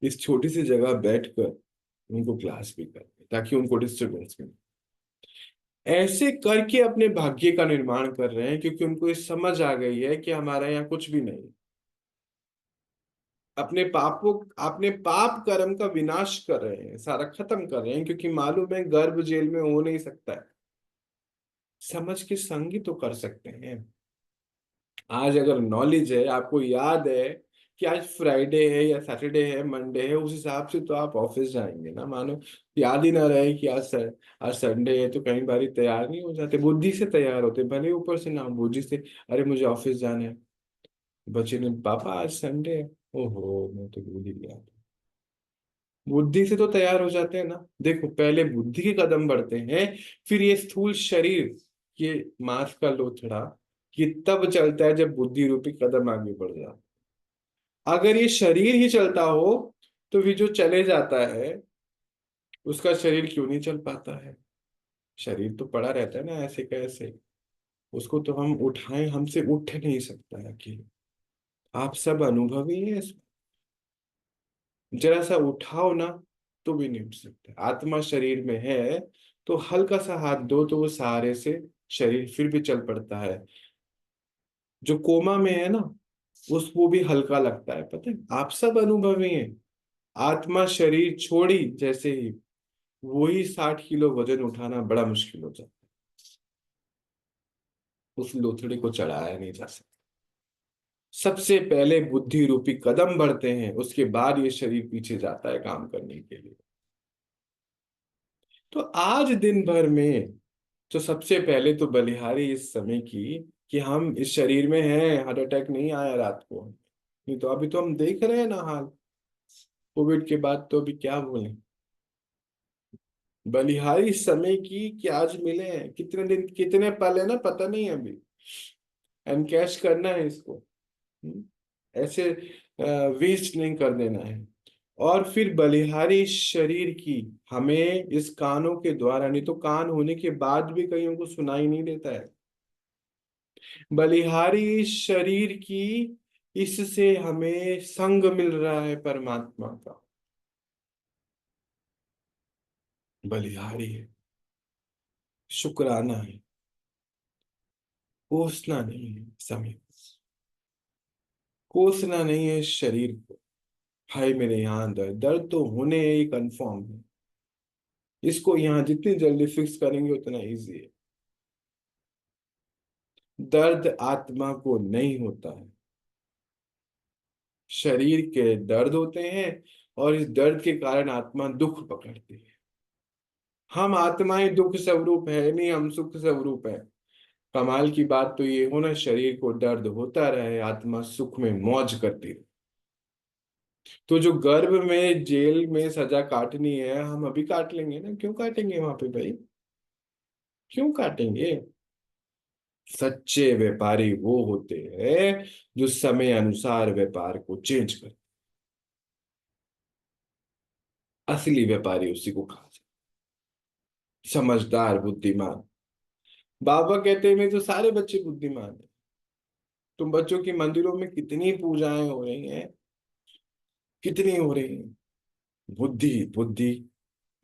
इस छोटी सी जगह बैठकर उनको क्लास भी करते ताकि उनको डिस्टरबेंस मिले। ऐसे करके अपने भाग्य का निर्माण कर रहे हैं, क्योंकि उनको ये समझ आ गई है कि हमारे यहाँ कुछ भी नहीं। अपने पापों, अपने पाप कर्म का विनाश कर रहे हैं, सारा खत्म कर रहे हैं, क्योंकि मालूम है गर्भ जेल में हो नहीं सकता है। समझ के संग ही तो कर सकते हैं। आज अगर नॉलेज है, आपको याद है कि आज फ्राइडे है या सैटरडे है, मंडे है, उस हिसाब से तो आप ऑफिस जाएंगे ना। मानो याद ही ना रहे कि आज संडे है, तो कई बार तैयार नहीं हो जाते, बुद्धि से तैयार होते, भले ऊपर से ना हो, बुद्धि से अरे मुझे ऑफिस जाना है। बच्चे ने पापा आज संडे है, ओहो मैं तो भूल ही गया। बुद्धि से तो तैयार हो जाते हैं ना। देखो पहले बुद्धि के कदम बढ़ते हैं, फिर ये स्थूल शरीर, ये मांस का लोथड़ा, ये तब चलता है जब बुद्धि रूपी कदम आगे बढ़ जाता है। अगर ये शरीर ही चलता हो तो भी जो चले जाता है उसका शरीर क्यों नहीं चल पाता है? शरीर तो पड़ा रहता है ना ऐसे कैसे, उसको तो हम उठाएं, हमसे उठ नहीं सकता है कि आप सब अनुभवी हैं इसमें। जरा सा उठाओ ना तो भी नहीं उठ सकते। आत्मा शरीर में है तो हल्का सा हाथ दो तो वो सहारे से शरीर फिर भी चल पड़ता है। जो कोमा में है ना, उस वो भी हल्का लगता है, पता है, आप सब अनुभवी हैं। आत्मा शरीर छोड़ी जैसे ही, वही 60 किलो वजन उठाना बड़ा मुश्किल हो जाता है, उस लोथड़े को चढ़ाया नहीं जा सकता। सबसे पहले बुद्धि रूपी कदम बढ़ते हैं, उसके बाद ये शरीर पीछे जाता है काम करने के लिए। तो आज दिन भर में तो सबसे पहले तो बलिहारी इस समय की कि हम इस शरीर में हैं, हार्ट अटैक नहीं आया रात को। नहीं तो अभी तो हम देख रहे हैं ना हाल, कोविड के बाद तो अभी क्या बोले। बलिहारी इस समय की कि आज मिले हैं, कितने दिन कितने पल है ना पता नहीं अभी, एनकैश करना है इसको। हम्म? ऐसे वेस्ट नहीं कर देना है। और फिर बलिहारी शरीर की, हमें इस कानों के द्वारा, नहीं तो कान होने के बाद भी कईयों को सुनाई नहीं देता है, बलिहारी शरीर की, इससे हमें संग मिल रहा है परमात्मा का। बलिहारी है, शुक्राना है, कोसना नहीं है समय, कोसना नहीं है इस शरीर को। हाय मेरे यहाँ दर्द, दर्द तो होने ही कंफर्म है, इसको यहाँ जितनी जल्दी फिक्स करेंगे उतना इजी है। दर्द आत्मा को नहीं होता है, शरीर के दर्द होते हैं, और इस दर्द के कारण आत्मा दुख पकड़ती है। हम आत्माएं दुख स्वरूप है नहीं, हम सुख स्वरूप है। कमाल की बात तो ये हो ना, शरीर को दर्द होता रहे, आत्मा सुख में मौज करती रहे। तो जो गर्भ में जेल में सजा काटनी है, हम अभी काट लेंगे ना, क्यों काटेंगे वहां पे भाई, क्यों काटेंगे? सच्चे व्यापारी वो होते हैं जो समय अनुसार व्यापार को चेंज कर, असली व्यापारी उसी को कहा जाए, समझदार बुद्धिमान। बाबा कहते हैं मैं तो सारे बच्चे बुद्धिमान है। तुम बच्चों की मंदिरों में कितनी पूजाएं हो रही हैं, कितनी हो रही हैं, बुद्धि बुद्धि,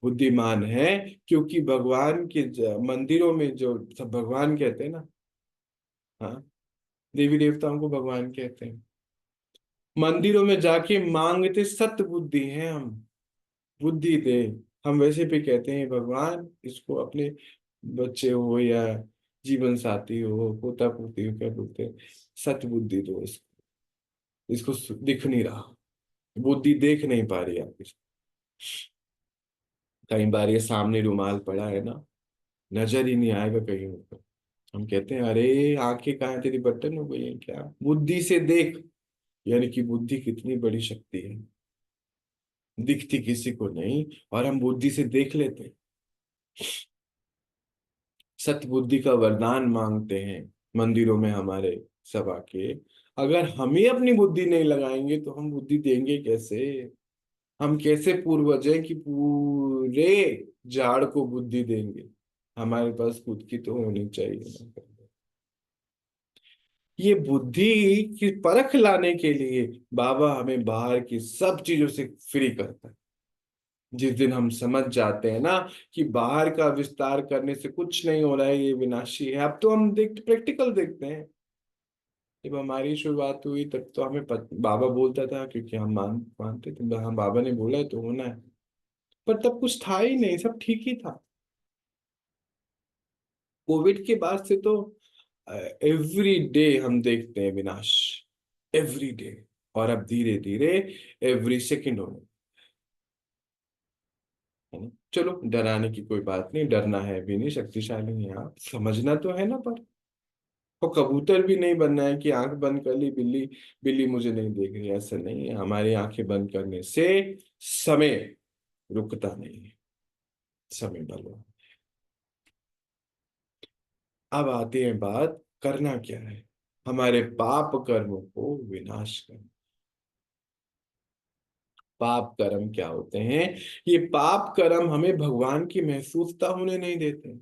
बुद्धिमान है। क्योंकि भगवान के मंदिरों में जो सब भगवान कहते हैं ना, हाँ, देवी देवताओं को भगवान कहते हैं, मंदिरों में जाके मांगते सत बुद्धि है हम, बुद्धि दे। हम वैसे भी कहते हैं भगवान इसको अपने बच्चे हो या जीवन साथी हो, पोता पोती हो, क्या बोलते हैं, सत बुद्धि दो इसको, इसको दिख नहीं रहा, बुद्धि देख नहीं पा रही आप इसको। कई बार ये सामने रुमाल पड़ा है ना, नजर ही नहीं आएगा कहीं ऊपर, हम कहते हैं अरे आंखें कहाँ हैं तेरी, बटन हो गई है क्या, बुद्धि से देख। यानी कि बुद्धि कितनी बड़ी शक्ति है, दिखती किसी को नहीं और हम बुद्धि से देख लेते हैं। सतबुद्धि का वरदान मांगते हैं मंदिरों में हमारे सभा के। अगर हम ही अपनी बुद्धि नहीं लगाएंगे तो हम बुद्धि देंगे कैसे? हम कैसे पूर्वज हैं कि पूरे झाड़ को बुद्धि देंगे? हमारे पास खुद की तो होनी चाहिए ना। ये बुद्धि की परख लाने के लिए बाबा हमें बाहर की सब चीजों से फ्री करता है। जिस दिन हम समझ जाते हैं ना कि बाहर का विस्तार करने से कुछ नहीं हो रहा है, ये विनाशी है, अब तो हम प्रैक्टिकल देखते हैं। जब हमारी शुरुआत हुई तब तो हमें बाबा बोलता था क्योंकि हम मानते थे, हम बाबा ने बोला है तो होना है, पर तब कुछ था ही नहीं, सब ठीक ही था। कोविड के बाद से तो एवरी डे हम देखते हैं विनाश, एवरी डे। और अब धीरे धीरे एवरी सेकेंड होने, है ना। चलो डराने की कोई बात नहीं, डरना है भी नहीं, शक्तिशाली है आप, समझना तो है ना। पर तो कबूतर भी नहीं बनना है कि आंख बंद कर ली बिल्ली, बिल्ली मुझे नहीं देख रही, ऐसा नहीं है। हमारी आंखें बंद करने से समय रुकता नहीं है, समय बलवान। अब आते हैं बात, करना क्या है, हमारे पाप कर्मों को विनाश करना। पाप कर्म क्या होते हैं? ये पाप कर्म हमें भगवान की महसूसता होने नहीं देते।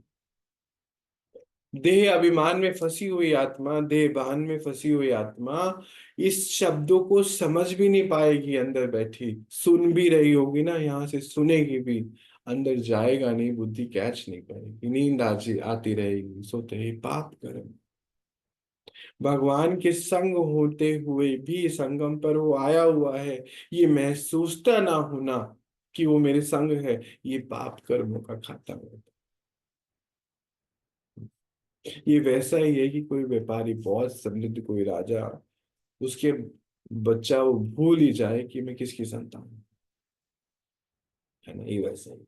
देह अभिमान में फंसी हुई आत्मा, देह भान में फंसी हुई आत्मा इस शब्दों को समझ भी नहीं पाएगी, अंदर बैठी सुन भी रही होगी ना, यहाँ से सुनेगी भी, अंदर जाएगा नहीं, बुद्धि कैच नहीं करेगी, नींद आती रहेगी, सोते ही। पाप कर्म भगवान के संग होते हुए भी संगम पर वो आया हुआ है, ये महसूसता ना होना कि वो मेरे संग है, ये पाप कर्मों का खाता है। ये वैसा ही है कि कोई व्यापारी, बहुत समृद्ध कोई राजा, उसके बच्चा वो भूल ही जाए कि मैं किसकी संतान हूं, है ना। ये वैसा ही।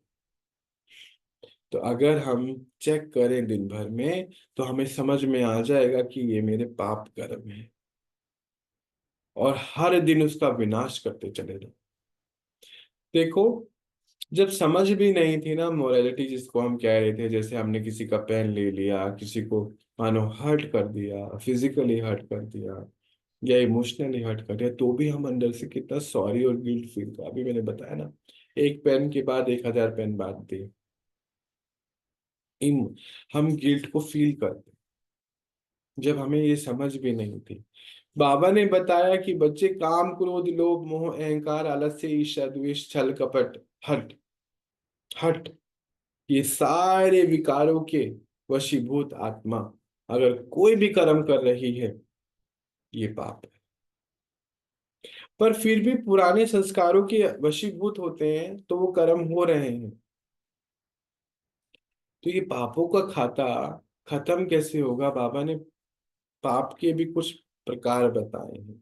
तो अगर हम चेक करें दिन भर में, तो हमें समझ में आ जाएगा कि ये मेरे पाप कर्म है, और हर दिन उसका विनाश करते चले जाओ। देखो, जब समझ भी नहीं थी ना मोरालिटी जिसको हम कह रहे थे, जैसे हमने किसी का पेन ले लिया, किसी को मानो हर्ट कर दिया, फिजिकली हर्ट कर दिया या इमोशनली हर्ट कर दिया, तो भी हम अंदर से कितना सॉरी और गिल्ट फील कर, अभी मैंने बताया ना, एक पेन के बाद 1,000 पेन बांट दिए। इन हम गिल्ट को फील करते, जब हमें ये समझ भी नहीं थी। बाबा ने बताया कि बच्चे, काम क्रोध लोभ मोह अहंकार आलस्य ईर्ष्या द्वेष छल कपट, हट हट, ये सारे विकारों के वशीभूत आत्मा अगर कोई भी कर्म कर रही है, ये पाप है। पर फिर भी पुराने संस्कारों के वशीभूत होते हैं तो वो कर्म हो रहे हैं। तो ये पापों का खाता खत्म कैसे होगा? बाबा ने पाप के भी कुछ प्रकार बताए हैं।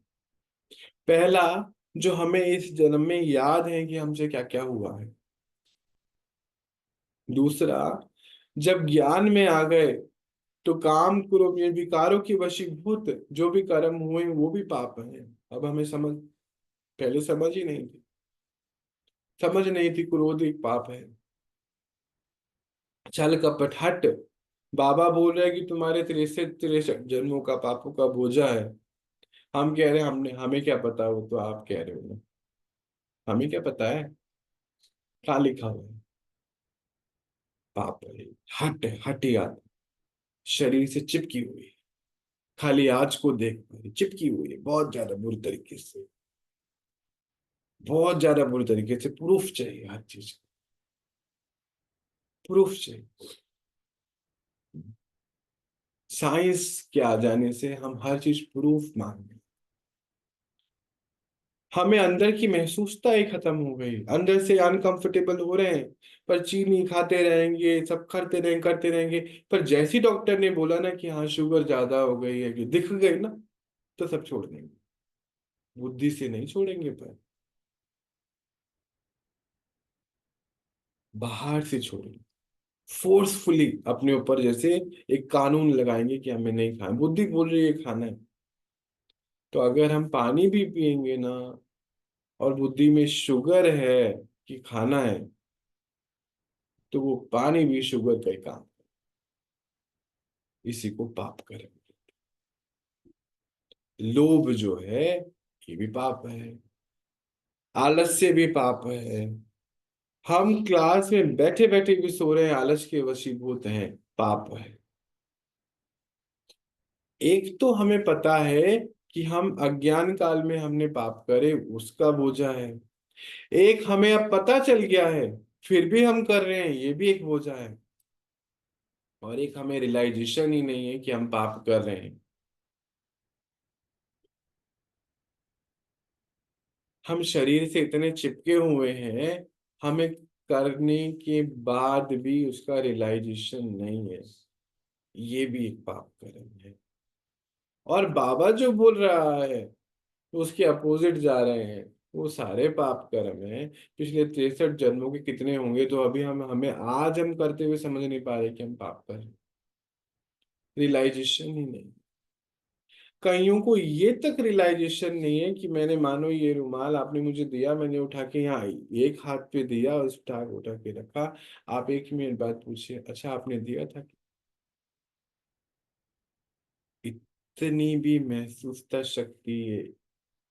पहला, जो हमें इस जन्म में याद है कि हमसे क्या क्या हुआ है। दूसरा, जब ज्ञान में आ गए तो काम क्रोध ये विकारों की वशीभूत जो भी कर्म हुए वो भी पाप है। अब हमें समझ, पहले समझ ही नहीं थी, समझ नहीं थी क्रोध एक पाप है। छल कपट हट, बाबा बोल रहे हैं कि तुम्हारे 63 जन्मों का पापों का बोझा है। हम कह रहे हैं हमने, हमें क्या पता, वो तो आप कह रहे हो ना, हमें क्या पता है क्या लिखा हुआ है। पाप है, हट हट याद, शरीर से चिपकी हुई, खाली आज को देख पा रही, चिपकी हुई है बहुत ज्यादा बुरी तरीके से, बहुत ज्यादा बुरी तरीके से। प्रूफ चाहिए हर चीज, प्रूफ चाहिए। साइंस के आ जाने से हम हर चीज प्रूफ मांगते, हमें अंदर की महसूसता ही खत्म हो गई, अंदर से अनकंफर्टेबल हो रहे हैं, पर चीनी खाते रहेंगे, सब करते रहेंगे। पर जैसी डॉक्टर ने बोला ना कि हाँ शुगर ज्यादा हो गई है, कि दिख गई ना, तो सब छोड़ देंगे। बुद्धि से नहीं छोड़ेंगे, पर बाहर से छोड़ेंगे, फोर्सफुली अपने ऊपर, जैसे एक कानून लगाएंगे कि हमें नहीं खाना, बुद्धि बोल रही है खाना है। तो अगर हम पानी भी पिएंगे ना, और बुद्धि में शुगर है कि खाना है, तो वो पानी भी शुगर का ही काम, इसी को पाप करेंगे। लोभ जो है ये भी पाप है, आलस्य भी पाप है। हम क्लास में बैठे बैठे भी सो रहे हैं, आलस के वशीभूत हैं, पाप है। एक तो हमें पता है कि हम अज्ञान काल में हमने पाप करे, उसका बोझा है। एक हमें अब पता चल गया है, फिर भी हम कर रहे हैं, ये भी एक बोझा है। और एक हमें रियलाइजेशन ही नहीं है कि हम पाप कर रहे हैं। हम शरीर से इतने चिपके हुए हैं, हमें करने के बाद भी उसका रियलाइजेशन नहीं है, ये भी एक पाप कर्म है। और बाबा जो बोल रहा है उसके अपोजिट जा रहे हैं, वो सारे पाप कर्म हैं। पिछले 63 जन्मों के कितने होंगे, तो अभी हमें आज हम करते हुए समझ नहीं पा रहे कि हम पाप कर रहे हैं। रियलाइजेशन ही नहीं। कईयों को ये तक रियलाइजेशन नहीं है कि मैंने, मानो ये रुमाल आपने मुझे दिया, मैंने उठा के यहाँ एक हाथ पे दिया और उठा उठा के रखा। आप एक मिनट बाद पूछिए, अच्छा आपने दिया था? इतनी भी महसूसता शक्ति,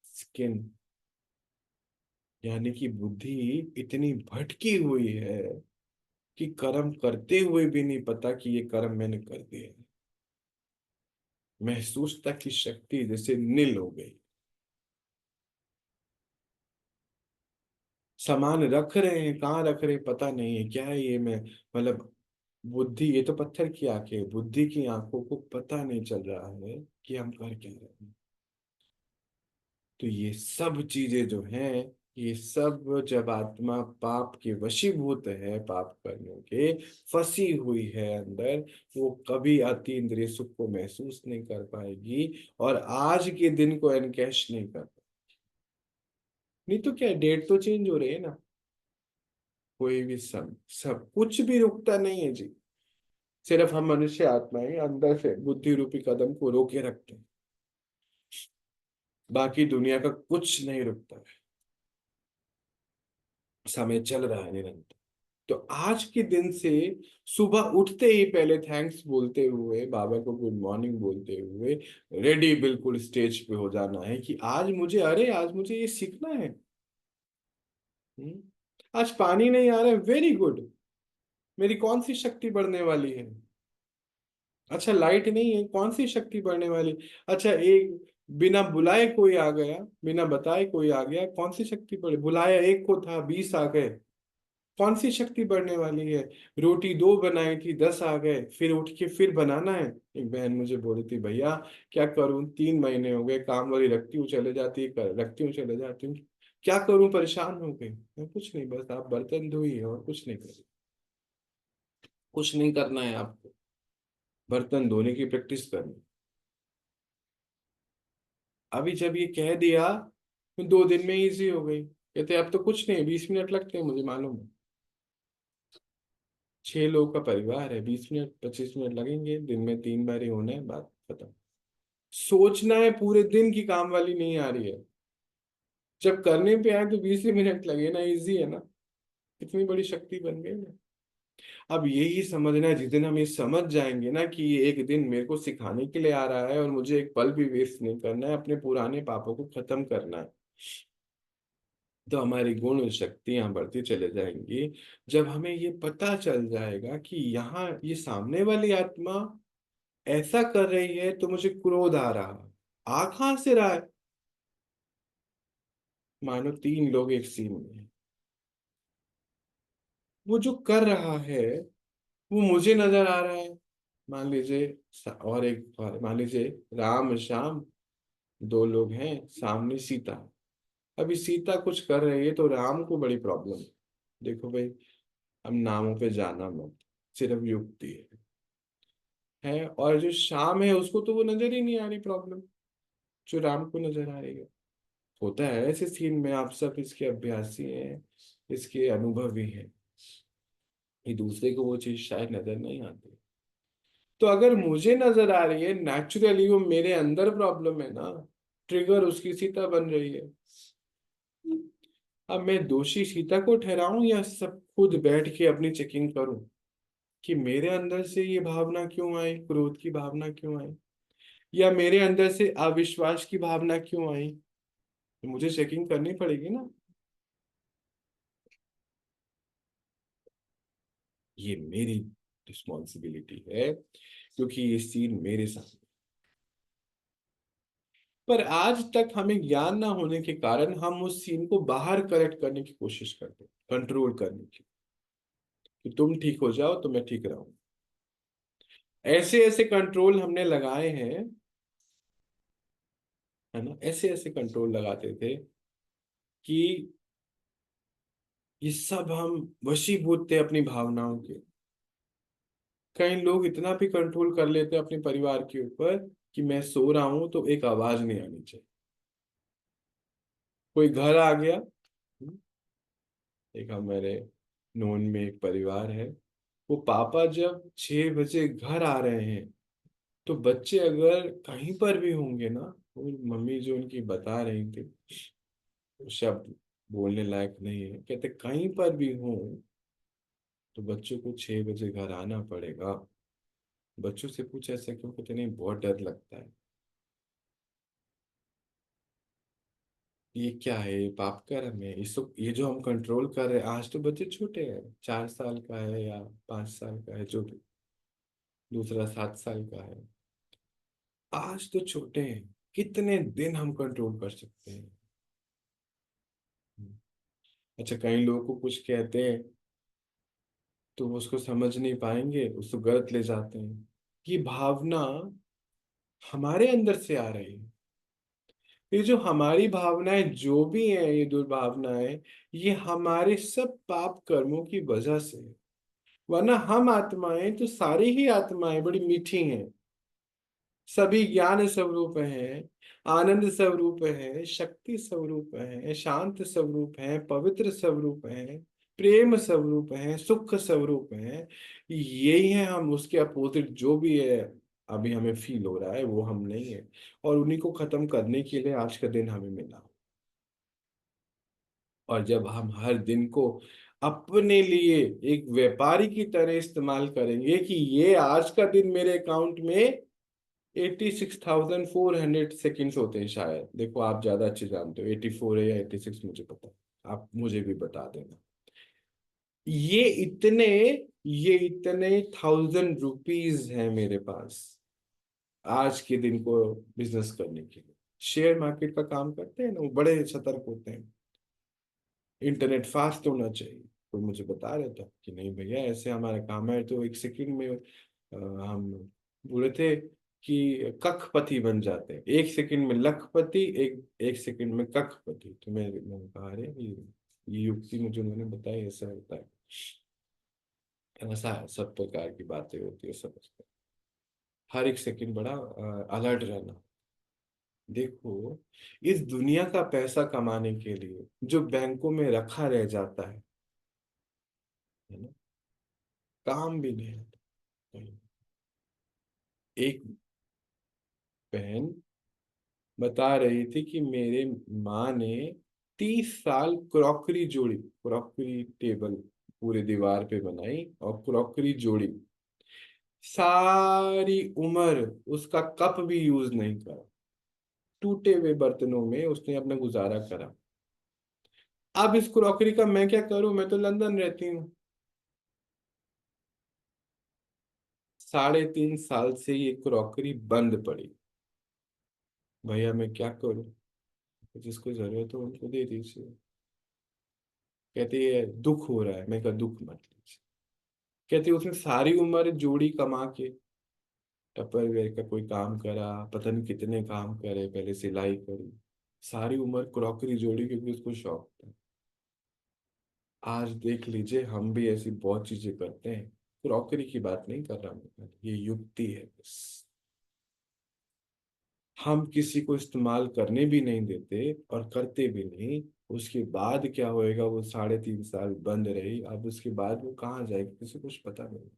स्किन, यानी कि बुद्धि इतनी भटकी हुई है कि कर्म करते हुए भी नहीं पता कि ये कर्म मैंने कर दिया है। महसूसता की शक्ति जैसे नील हो गई। सामान रख रहे हैं, कहाँ रख रहे हैं पता नहीं है, क्या है ये, मैं मतलब बुद्धि, ये तो पत्थर की आंखें, बुद्धि की आंखों को पता नहीं चल रहा है कि हम कर क्या रहे हैं। तो ये सब चीजें जो हैं, ये सब जब आत्मा पाप के वशीभूत है, पाप करने के फंसी हुई है अंदर, वो कभी अति इंद्रिय सुख को महसूस नहीं कर पाएगी और आज के दिन को एनकैश नहीं कर पाएगी। नहीं तो क्या, डेट तो चेंज हो रही है ना। कोई भी सब कुछ भी रुकता नहीं है जी। सिर्फ हम मनुष्य आत्माएं अंदर से बुद्धि रूपी कदम को रोके रखते हैं। बाकी दुनिया का कुछ नहीं रुकता है। समय चल रहा है निरंतर। तो आज के दिन से सुबह उठते ही पहले थैंक्स बोलते हुए, बाबा को गुड मॉर्निंग बोलते हुए, रेडी बिल्कुल स्टेज पे हो जाना है कि आज मुझे, अरे आज मुझे ये सीखना है। हम्म? आज पानी नहीं आ रहा है, वेरी गुड, मेरी कौन सी शक्ति बढ़ने वाली है। अच्छा लाइट नहीं है, कौन सी शक्ति बढ़ने वाली। अच्छा एक बिना बुलाए कोई आ गया, बिना बताए कोई आ गया, कौन सी शक्ति बढ़े। बुलाया एक को था, 20 आ गए, कौन सी शक्ति बढ़ने वाली है। रोटी दो बनाई थी, 10 आ गए, फिर उठ के फिर बनाना है। एक बहन मुझे बोल रही थी, भैया क्या करूं, 3 महीने हो गए, काम वाली रखती हूँ चले जाती है, रखती हूँ चले जाती हूँ, क्या करूं, परेशान हो गई। मैं, कुछ नहीं, बस आप बर्तन धोइए और कुछ नहीं करिए, कुछ नहीं करना है आपको, बर्तन धोने की प्रैक्टिस करनी। अभी जब ये कह दिया तो 2 दिन में इजी हो गई। कहते अब तो कुछ नहीं, 20 मिनट लगते हैं, मुझे मालूम है। 6 लोग का परिवार है, 20 मिनट 25 मिनट लगेंगे, दिन में 3 बार ही होना है, बात खत्म। सोचना है, पूरे दिन की काम वाली नहीं आ रही है, जब करने पे आए तो 20 ही मिनट लगे ना, इजी है ना। इतनी बड़ी शक्ति बन गई ना। अब यही समझना है, जिस दिन हम ये समझ जाएंगे ना कि ये एक दिन मेरे को सिखाने के लिए आ रहा है और मुझे एक पल भी वेस्ट नहीं करना है, अपने पुराने पापों को खत्म करना है, तो हमारी गुण शक्तियां बढ़ती चले जाएंगी। जब हमें ये पता चल जाएगा कि यहाँ ये सामने वाली आत्मा ऐसा कर रही है तो मुझे क्रोध आ रहा, आ कहां से रहा है। मानो 3 लोग एक सीन में हैं। वो जो कर रहा है वो मुझे नजर आ रहा है। मान लीजिए और एक और मान लीजिए, राम श्याम 2 लोग हैं, सामने सीता। अभी सीता कुछ कर रही है तो राम को बड़ी प्रॉब्लम है। देखो भाई, हम नामों पे जाना मत, सिर्फ युक्ति है। और जो शाम है उसको तो वो नजर ही नहीं आ रही प्रॉब्लम, जो राम को नजर आ रही है। होता है ऐसे सीन में, आप सब इसके अभ्यासी हैं, इसके अनुभवी हैं, ये दूसरे को वो चीज शायद नजर नहीं आती। तो अगर मुझे नजर आ रही है, नेचुरली वो मेरे अंदर प्रॉब्लम है ना, ट्रिगर उसकी सीता बन रही है। अब मैं दोषी सीता को ठहराऊं या सब खुद बैठ के अपनी चेकिंग करूं कि मेरे अंदर से ये भावना क्यों आई, क्रोध की भावना क्यों आई, या मेरे अंदर से अविश्वास की भावना क्यों आई। तो मुझे चेकिंग करनी पड़ेगी ना। ये मेरी रिस्पॉन्सिबिलिटी है, क्योंकि ये सीन मेरे साथ। पर आज तक हमें ज्ञान ना होने के कारण हम उस सीन को बाहर करेक्ट करने की कोशिश करते हैं, कंट्रोल करने की, कि तुम ठीक हो जाओ तो मैं ठीक रहूं। ऐसे ऐसे कंट्रोल हमने लगाए हैं, है ना, ऐसे ऐसे कंट्रोल लगाते थे कि ये सब हम वशीभूत थे अपनी भावनाओं के। कई लोग इतना भी कंट्रोल कर लेते हैं अपने परिवार के ऊपर कि मैं सो रहा हूं तो एक आवाज नहीं आनी चाहिए। कोई घर आ गया। एक हमारे नोन में एक परिवार है, वो पापा जब 6 बजे घर आ रहे हैं, तो बच्चे अगर कहीं पर भी होंगे ना, वो मम्मी जो उनकी बता रही थी, वो शब्द बोलने लायक नहीं है, कहते कहीं पर भी हो तो बच्चों को 6 बजे घर आना पड़ेगा। बच्चों से पूछ ऐसा क्यों, कहते नहीं बहुत डर लगता है। ये क्या है, ये पाप कर्म है, इसको ये जो हम कंट्रोल कर रहे हैं, आज तो बच्चे छोटे हैं, 4 साल का है या 5 साल का है, जो भी, दूसरा 7 साल का है, आज तो छोटे हैं। कितने दिन हम कंट्रोल कर सकते हैं। अच्छा, कई लोगों को कुछ कहते हैं तो वो उसको समझ नहीं पाएंगे, उसको गलत ले जाते हैं। ये भावना हमारे अंदर से आ रही है। ये जो हमारी भावनाएं जो भी हैं, ये दुर्भावनाएं, ये हमारे सब पाप कर्मों की वजह से है। वरना हम आत्माएं तो सारी ही आत्माएं बड़ी मीठी हैं, सभी ज्ञान स्वरूप हैं, आनंद स्वरूप है, शक्ति स्वरूप है, शांत स्वरूप है, पवित्र स्वरूप है, प्रेम स्वरूप है, सुख स्वरूप है। यही है हम, उसके अपोजिट जो भी है अभी हमें फील हो रहा है वो हम नहीं है। और उन्हीं को खत्म करने के लिए आज का दिन हमें मिला। और जब हम हर दिन को अपने लिए एक व्यापारी की तरह इस्तेमाल करेंगे कि ये आज का दिन मेरे अकाउंट में 86,400 सेकेंड्स होते हैं शायद, देखो आप ज्यादा अच्छे जानते हो, 84 है या 86 मुझे पता है, आप मुझे भी बता देना। ये इतने ये इतने 1000 रुपीज है मेरे पास आज के दिन को बिजनेस करने के लिए। शेयर मार्केट का काम करते हैं ना, वो बड़े सतर्क होते हैं। इंटरनेट फास्ट होना चाहिए। कोई मुझे बता रहा था कि नहीं भैया ऐसे हमारा काम है, तो 1 सेकंड में हम बोले थे कि कखपति बन जाते हैं, 1 सेकंड में लखपति, एक 1 सेकंड में कखपति। तो मैंने कहा अरे ये युक्ति मुझे उन्होंने बताई, ऐसा होता है। ऐसा सब प्रकार की बातें होती है, समझते हैं। हर 1 सेकंड बड़ा अलर्ट रहना। देखो, इस दुनिया का पैसा कमाने के लिए जो बैंकों में रखा रह जाता है ना, काम भी नहीं आता कहीं। एक बहन बता रही थी कि मेरे माँ ने 30 साल क्रॉकरी जोड़ी, क्रॉकरी टेबल पूरे दीवार पे बनाई और क्रॉकरी जोड़ी, सारी उम्र उसका कप भी यूज नहीं करा, टूटे हुए बर्तनों में उसने अपना गुजारा करा। अब इस क्रॉकरी का मैं क्या करूं, मैं तो लंदन रहती हूँ। 3.5 साल से ये क्रॉकरी बंद पड़ी। भैया मैं क्या करूं, जिसको जरूरत हो उनको दे दीजिए। कहती है दुख हो रहा है, मैं कहा दुख मत लीजिए। कहती उसने सारी उम्र जोड़ी कमा के टपरवेयर का कोई काम करा, पता नहीं कितने काम करे, पहले सिलाई करी, सारी उम्र क्रॉकरी जोड़ी क्योंकि उसको शौक था। आज देख लीजिए, हम भी ऐसी बहुत चीजें करते हैं। क्रॉकरी की बात नहीं कर रहा मैं, ये युक्ति है बस। हम किसी को इस्तेमाल करने भी नहीं देते और करते भी नहीं। उसके बाद क्या होएगा, वो 3.5 साल बंद रही, अब उसके बाद वो कहाँ जाएगी किसी को कुछ पता नहीं।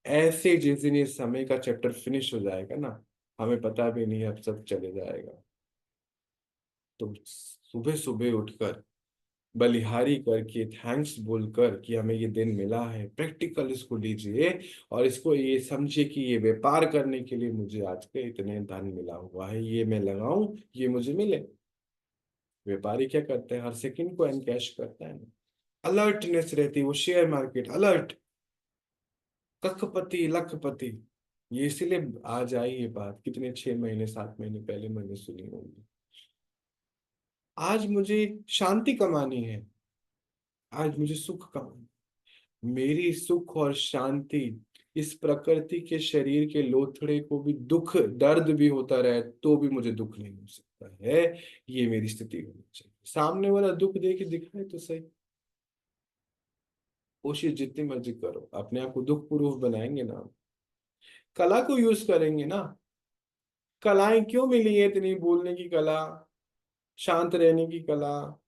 ऐसे जिस दिन ये समय का चैप्टर फिनिश हो जाएगा ना, हमें पता भी नहीं, अब सब चले जाएगा। तो सुबह सुबह उठकर बलिहारी करके थैंक्स बोलकर कि हमें ये दिन मिला है, प्रैक्टिकल इसको लीजिए और इसको ये समझिए कि ये व्यापार करने के लिए मुझे आज के इतने धन मिला हुआ है, ये मैं लगाऊं, ये मुझे मिले। व्यापारी क्या करते हैं, हर सेकंड को एनकैश करता है ना, अलर्टनेस रहती है, वो शेयर मार्केट अलर्ट, कखपति लखपति। ये इसीलिए आज आई ये बात, कितने 6 महीने 7 महीने पहले मैंने सुनी होगी। आज मुझे शांति कमानी है, आज मुझे सुख कमाना, मेरी सुख और शांति इस प्रकृति के शरीर के लोथड़े को भी दुख दर्द भी होता रहे तो भी मुझे दुख नहीं हो सकता है। ये मेरी स्थिति होनी चाहिए। सामने वाला दुख दे के दिखाए तो सही, कोशिश जितनी मर्जी करो, अपने आप को दुख प्रूफ बनाएंगे ना, कला को यूज करेंगे ना। कलाएं क्यों मिली है इतनी, बोलने की कला, शांत रहने की कला,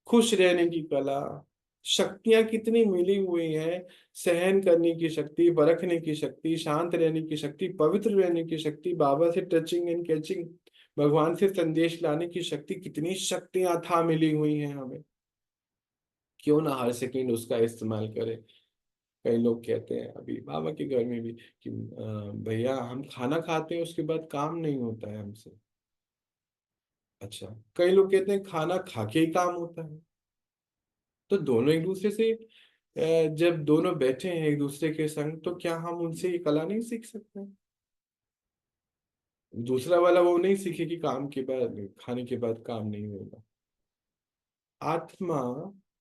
खुश रहने की कला, शक्तियां कितनी मिली हुई हैं। सहन करने की शक्ति, परखने की शक्ति, शांत रहने की शक्ति, पवित्र रहने की शक्ति, बाबा से टचिंग एंड कैचिंग, भगवान से संदेश लाने की शक्ति, कितनी शक्तियां था मिली हुई हैं हमें। क्यों ना हर सेकंड उसका इस्तेमाल करें। कई लोग कहते हैं अभी बाबा के घर में भी कि भैया हम खाना खाते हैं उसके बाद काम नहीं होता है हमसे। अच्छा, कई लोग कहते हैं खाना खा के ही काम होता है। तो दोनों एक दूसरे से जब दोनों बैठे हैं एक दूसरे के संग, तो क्या हम उनसे ये कला नहीं सीख सकते? दूसरा वाला वो नहीं सीखे कि काम के बाद, खाने के बाद काम नहीं होगा। आत्मा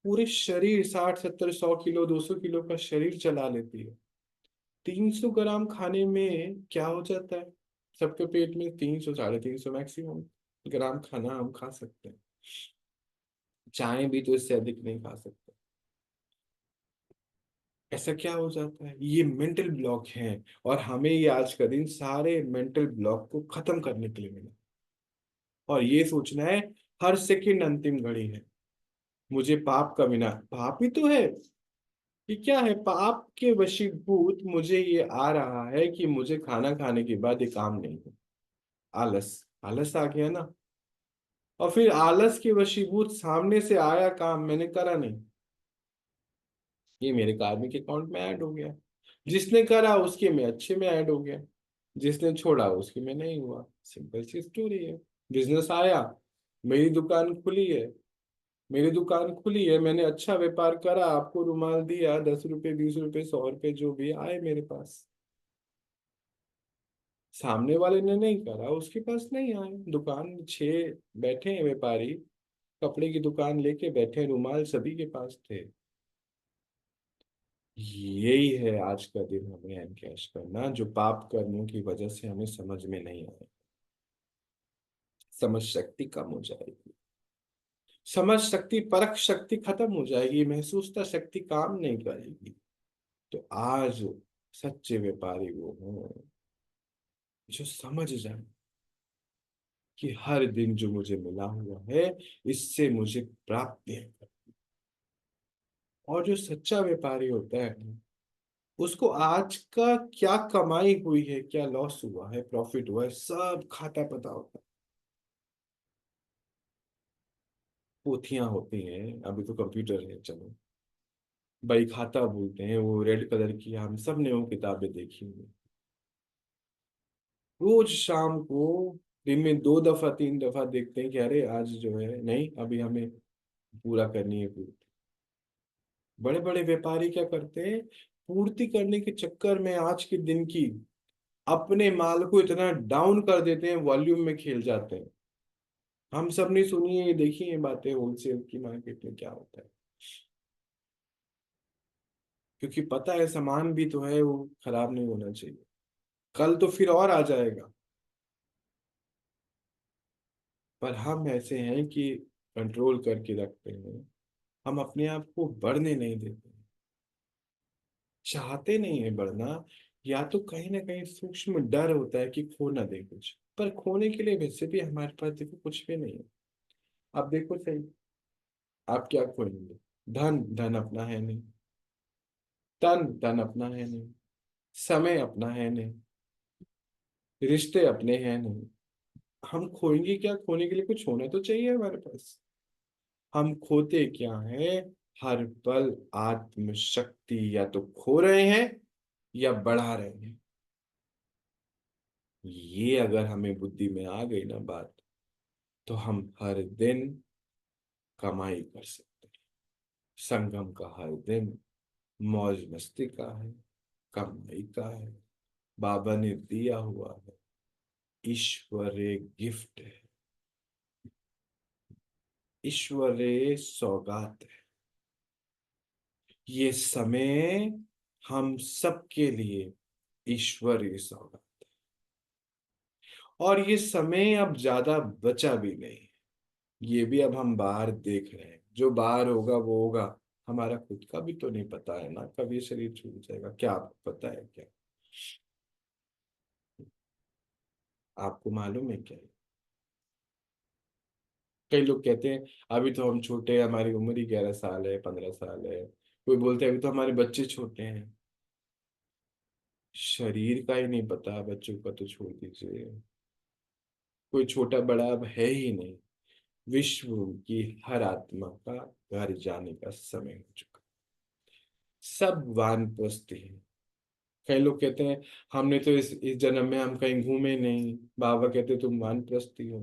पूरे शरीर 60 70 100 किलो 200 किलो का शरीर चला लेती है। 300 ग्राम खाने में क्या हो जाता है? सबके पेट में 300 350 मैक्सिमम ग्राम खाना हम खा सकते हैं। चाहे भी तो इससे अधिक नहीं खा सकते। ऐसा क्या हो जाता है? ये मेंटल ब्लॉक है। और हमें ये आज का दिन सारे मेंटल ब्लॉक को खत्म करने के लिए मिला। और ये सोचना है हर सेकंड अंतिम घड़ी है। मुझे पाप का बिना, पाप ही तो है। ये क्या है? पाप के वशीभूत मुझे ये आ रहा है कि मुझे खाना खाने के बाद ये काम नहीं है। आलस, आलस आ गया ना। और फिर आलस के वशीभूत सामने से आया काम मैंने करा नहीं, ये मेरे कार्मिक अकाउंट में ऐड हो गया। जिसने करा उसके में अच्छे में ऐड हो गया, जिसने छोड़ा उसके में नहीं हुआ। सिंपल सी स्टोरी है। बिजनेस आया, मेरी दुकान खुली है, मेरी दुकान खुली है, मैंने अच्छा व्यापार करा, आपको रुमाल दिया, 10 रुपए 20 रुपए 100 रुपए जो भी आए मेरे पास। सामने वाले ने नहीं करा, उसके पास नहीं आए। दुकान 6 बैठे हैं व्यापारी, कपड़े की दुकान लेके बैठे हैं, रुमाल सभी के पास थे। यही है आज का दिन हमें एनकैश करना, जो पाप कर्मों की वजह से हमें समझ में नहीं आए। समझ शक्ति कम हो जाएगी, समझ शक्ति परख शक्ति खत्म हो जाएगी, महसूसता शक्ति काम नहीं करेगी। तो आज सच्चे व्यापारी वो हों जो समझ जाए कि हर दिन जो मुझे मिला हुआ है इससे मुझे प्राप्ति है। और जो सच्चा व्यापारी होता है उसको आज का क्या कमाई हुई है, क्या लॉस हुआ है, प्रॉफिट हुआ है, सब खाता पता होता है। पोथियां होती हैं, अभी तो कंप्यूटर है चलो, बही खाता बोलते हैं, वो रेड कलर की, हम सब ने वो किताबें देखी हुई। रोज शाम को, दिन में 2 दफा 3 दफा देखते हैं कि अरे आज जो है नहीं, अभी हमें पूरा करनी है पूरी। बड़े बड़े व्यापारी क्या करते हैं? पूर्ति करने के चक्कर में आज के दिन की अपने माल को इतना डाउन कर देते हैं, वॉल्यूम में खेल जाते हैं। हम सब ने सुनी है, देखी है बातें, होलसेल की मार्केट में क्या होता है। क्योंकि पता है सामान भी तो है, वो खराब नहीं होना चाहिए, कल तो फिर और आ जाएगा। पर हम ऐसे हैं कि कंट्रोल करके रखते हैं, हम अपने आप को बढ़ने नहीं देते, चाहते नहीं है बढ़ना। या तो कहीं ना कहीं सूक्ष्म डर होता है कि खो ना दे कुछ, पर खोने के लिए वैसे भी हमारे पास देखो कुछ भी नहीं है। आप देखो सही, आप क्या खोएंगे? धन, धन अपना है नहीं। तन, तन अपना है नहीं। समय अपना है नहीं। रिश्ते अपने हैं नहीं। हम खोएंगे क्या? खोने के लिए कुछ होना तो चाहिए हमारे पास। हम खोते क्या है? हर पल आत्म शक्ति या तो खो रहे हैं या बढ़ा रहे हैं। ये अगर हमें बुद्धि में आ गई ना बात, तो हम हर दिन कमाई कर सकते हैं। संगम का हर दिन मौज मस्ती का है, कमाई का है, बाबा ने दिया हुआ है, ईश्वर एक गिफ्ट है, ईश्वर एक सौगात है। ये समय हम सबके लिए ईश्वरीय सौगात। और ये समय अब ज्यादा बचा भी नहीं। ये भी अब हम बाहर देख रहे हैं, जो बाहर होगा वो होगा। हमारा खुद का भी तो नहीं पता है ना, कब ये शरीर छूट जाएगा, क्या आपको पता है क्या? आपको मालूम है क्या? कई लोग कहते हैं अभी तो हम छोटे हैं, हमारी उम्र ही 11 साल है, 15 साल है। कोई बोलते हैं अभी तो हमारे बच्चे छोटे हैं। शरीर का ही नहीं पता बच्चों का तो छोड़ दीजिए, कोई छोटा बड़ा अब है ही नहीं। विश्व की हर आत्मा का घर जाने का समय हो चुका। सब वानप्रस्थी है। कई लोग कहते हैं हमने तो इस जन्म में हम कहीं घूमे नहीं। बाबा कहते तुम वानप्रस्थी हो,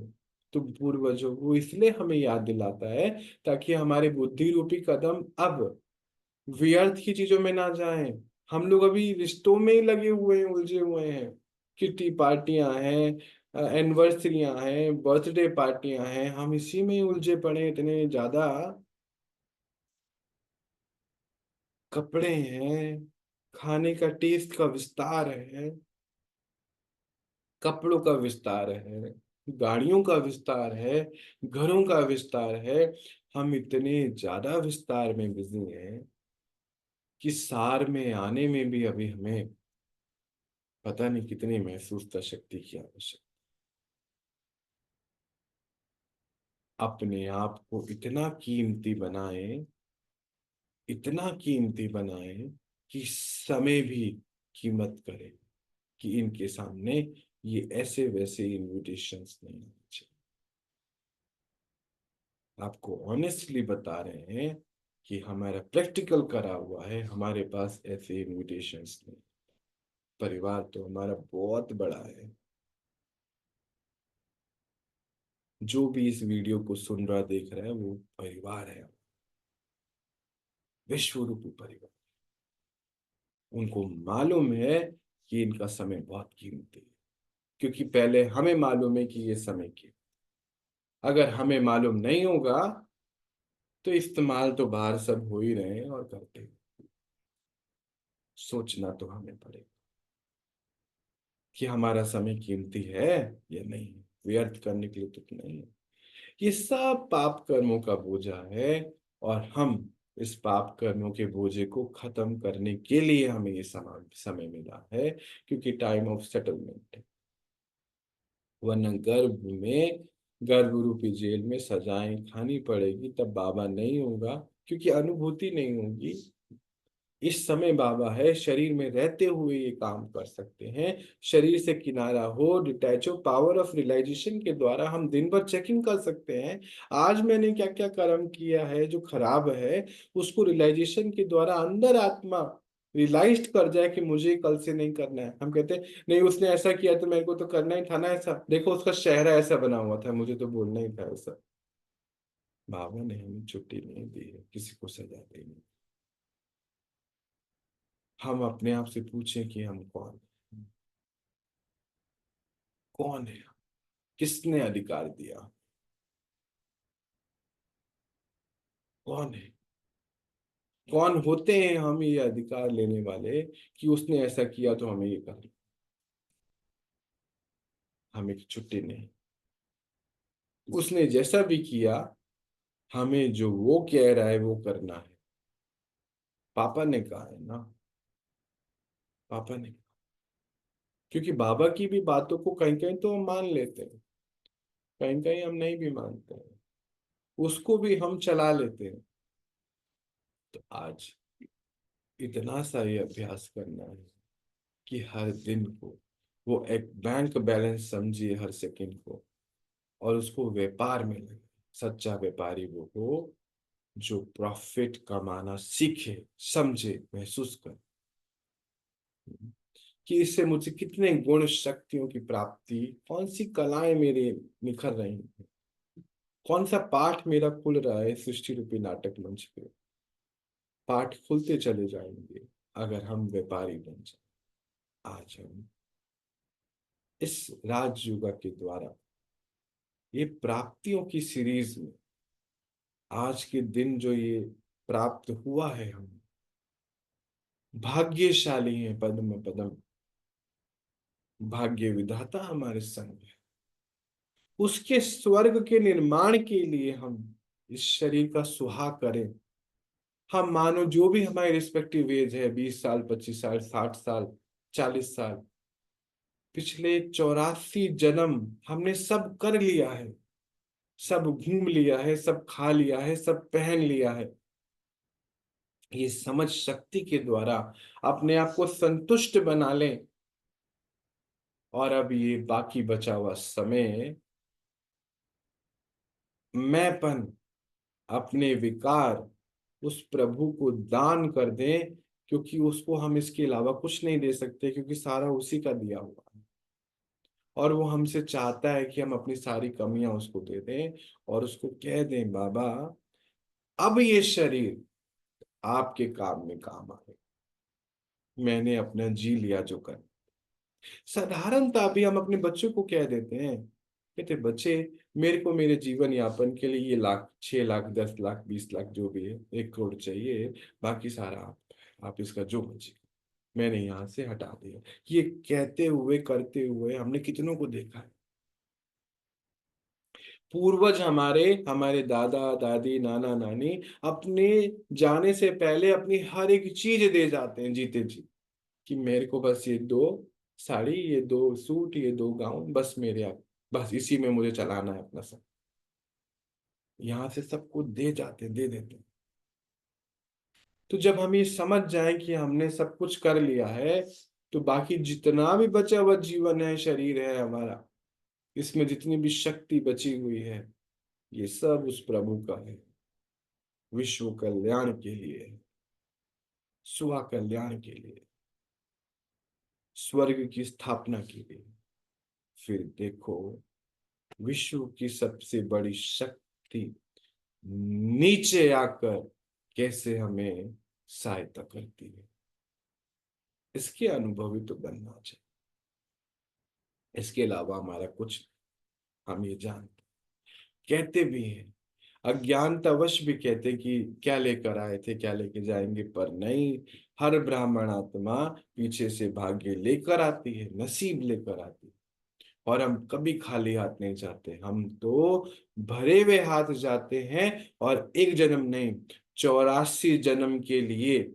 तुम पूर्वजों। वो इसलिए हमें याद दिलाता है ताकि हमारे बुद्धि रूपी कदम अब व्यर्थ की चीजों में ना जाएं। हम लोग अभी रिश्तों में ही लगे हुए हैं, उलझे हुए हैं। किटी पार्टियां हैं, एनिवर्सरियां हैं, बर्थडे पार्टियां हैं, हम इसी में ही उलझे पड़े हैं इतने ज्यादा। कपड़े हैं, खाने का टेस्ट का विस्तार है, कपड़ों का विस्तार है, गाड़ियों का विस्तार है, घरों का विस्तार है। हम इतने ज्यादा विस्तार में बिजी हैं कि सार में आने में भी अभी हमें पता नहीं कितनी महसूसता शक्ति की आवश्यकता। अपने आप को इतना कीमती बनाएं, इतना कीमती बनाएं कि समय भी कीमत करे, कि इनके सामने ये ऐसे वैसे इनविटेशंस नहीं होने चाहिए। आपको ऑनेस्टली बता रहे हैं कि हमारा प्रैक्टिकल करा हुआ है, हमारे पास ऐसे इनविटेशंस नहीं। परिवार तो हमारा बहुत बड़ा है। जो भी इस वीडियो को सुन रहा देख रहा है वो परिवार है, विश्व रूपी परिवार। उनको मालूम है कि इनका समय बहुत कीमती है, क्योंकि पहले हमें मालूम है कि ये समय की। अगर हमें मालूम नहीं होगा तो इस्तेमाल तो बाहर सब हो ही रहे हैं और करते हैं। सोचना तो हमें पड़ेगा कि हमारा समय कीमती है या नहीं, व्यर्थ करने के लिए तो नहीं है। ये सब पाप कर्मों का बोझा है, और हम इस पाप कर्मों के बोझे को खत्म करने के लिए हमें ये समय मिला है, क्योंकि टाइम ऑफ सेटलमेंट है। वरना गर्भ रूपी जेल में सजाएं खानी पड़ेगी, तब बाबा नहीं होगा, क्योंकि अनुभूति नहीं होगी। इस समय बाबा है, शरीर में रहते हुए ये काम कर सकते हैं। शरीर से किनारा हो, डिटैच हो, पावर ऑफ रियलाइजेशन के द्वारा हम दिन भर चेकिंग कर सकते हैं। आज मैंने क्या क्या कर्म किया है जो खराब है, उसको रियलाइजेशन के द्वारा अंदर आत्मा रियलाइज कर जाए कि मुझे कल से नहीं करना है। हम कहते हैं नहीं उसने ऐसा किया तो मेरे को तो करना ही था ना ऐसा, देखो उसका चेहरा ऐसा बना हुआ था, मुझे तो बोलना ही था ऐसा। बाबा ने हमें छुट्टी नहीं दी है किसी को सजा देने। हम अपने आप से पूछें कि हम कौन हैं? कौन है? किसने अधिकार दिया? कौन है? कौन होते हैं हम ये अधिकार लेने वाले कि उसने ऐसा किया तो हमें ये करना? हमें छुट्टी नहीं। उसने जैसा भी किया, हमें जो वो कह रहा है वो करना है। पापा ने कहा है ना, पापा ने। क्योंकि बाबा की भी बातों को कहीं कहीं तो हम मान लेते हैं, कहीं कहीं हम नहीं भी मानते हैं, उसको भी हम चला लेते हैं। तो आज इतना सा ये अभ्यास करना है कि हर दिन को वो एक बैंक बैलेंस समझिए, हर सेकंड को, और उसको व्यापार में लगे। सच्चा व्यापारी वो हो जो प्रॉफिट कमाना सीखे, समझे, महसूस करे कि इससे मुझे कितने गुण शक्तियों की प्राप्ति, कौन सी कलाएं मेरे निखर रही हैं, कौन सा पाठ मेरा खुल रहा है सृष्टि रूपी नाटक मंच पे। पाठ खुलते चले जाएंगे अगर हम व्यापारी बन जाए। आज हम इस राजयुगा के द्वारा ये प्राप्तियों की सीरीज में आज के दिन जो ये प्राप्त हुआ है, हम भाग्यशाली हैं। पद्म पदम भाग्य विधाता हमारे संग है। उसके स्वर्ग के निर्माण के लिए हम इस शरीर का सुहाग करें। हम मानो जो भी हमारी रिस्पेक्टिव एज है, 20 साल, 25 साल, 60 साल, 40 साल, पिछले 84 जन्म हमने सब कर लिया है। सब घूम लिया है, सब खा लिया है, सब पहन लिया है। ये समझ शक्ति के द्वारा अपने आप को संतुष्ट बना लें, और अब ये बाकी बचा हुआ समय मैंपन, अपने विकार उस प्रभु को दान कर दें, क्योंकि उसको हम इसके अलावा कुछ नहीं दे सकते, क्योंकि सारा उसी का दिया हुआ है। और वो हमसे चाहता है कि हम अपनी सारी कमियां उसको दे दें और उसको कह दें, बाबा अब ये शरीर आपके काम में काम आए, मैंने अपना जी लिया जो कर। साधारणता भी हम अपने बच्चों को कह देते हैं, कहते बच्चे, मेरे को मेरे जीवन यापन के लिए ये लाख, 6 लाख, 10 लाख, 20 लाख जो भी है, 1 करोड़ चाहिए, बाकी सारा आप इसका जो मर्जी, मैंने यहां से हटा दिया। ये कहते हुए करते हुए हमने कितनों को देखा है। पूर्वज हमारे, हमारे दादा दादी, नाना नानी अपने जाने से पहले अपनी हर एक चीज दे जाते हैं जीते जी, कि मेरे को बस ये 2 साड़ी, ये 2 सूट, ये 2 गाउन, बस मेरे आप, बस इसी में मुझे चलाना है अपना सब। यहां से सबको दे जाते, दे देते। तो जब हम ये समझ जाएं कि हमने सब कुछ कर लिया है, तो बाकी जितना भी बचा हुआ जीवन है, शरीर है हमारा, इसमें जितनी भी शक्ति बची हुई है, ये सब उस प्रभु का है, विश्व कल्याण के लिए, स्व कल्याण के लिए, स्वर्ग की स्थापना के लिए। फिर देखो, विश्व की सबसे बड़ी शक्ति नीचे आकर कैसे हमें सहायता करती है। इसके अनुभवी तो बनना चाहिए, इसके अलावा हमारा कुछ नहीं। हम ये जानते, कहते भी हैं, अज्ञानतावश भी कहते कि क्या लेकर आए थे, क्या लेके जाएंगे, पर नहीं, हर ब्राह्मण आत्मा पीछे से भाग्य लेकर आती है, नसीब लेकर आती है। और हम कभी खाली हाथ नहीं जाते, हम तो भरे हुए हाथ जाते हैं, और एक जन्म नहीं, 84 जन्म के लिए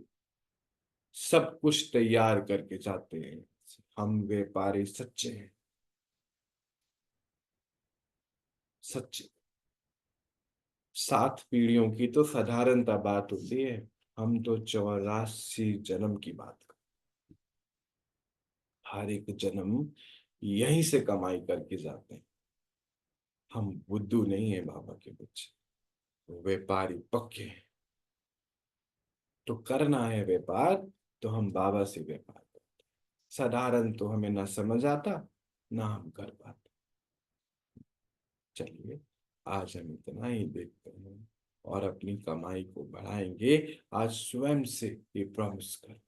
सब कुछ तैयार करके जाते हैं। हम व्यापारी सच्चे हैं, सच्चे। 7 पीढ़ियों की तो साधारणता बात होती है, हम तो 84 जन्म की बात कर, हर एक जन्म यहीं से कमाई करके जाते हैं। हम बुद्धू नहीं है बाबा के बच्चे, व्यापारी पक्के हैं। तो करना है व्यापार, तो हम बाबा से व्यापार करते। साधारण तो हमें ना समझ आता, ना हम कर पाते। चलिए, आज हम इतना ही देखते हैं, और अपनी कमाई को बढ़ाएंगे। आज स्वयं से ये प्रॉमिस कर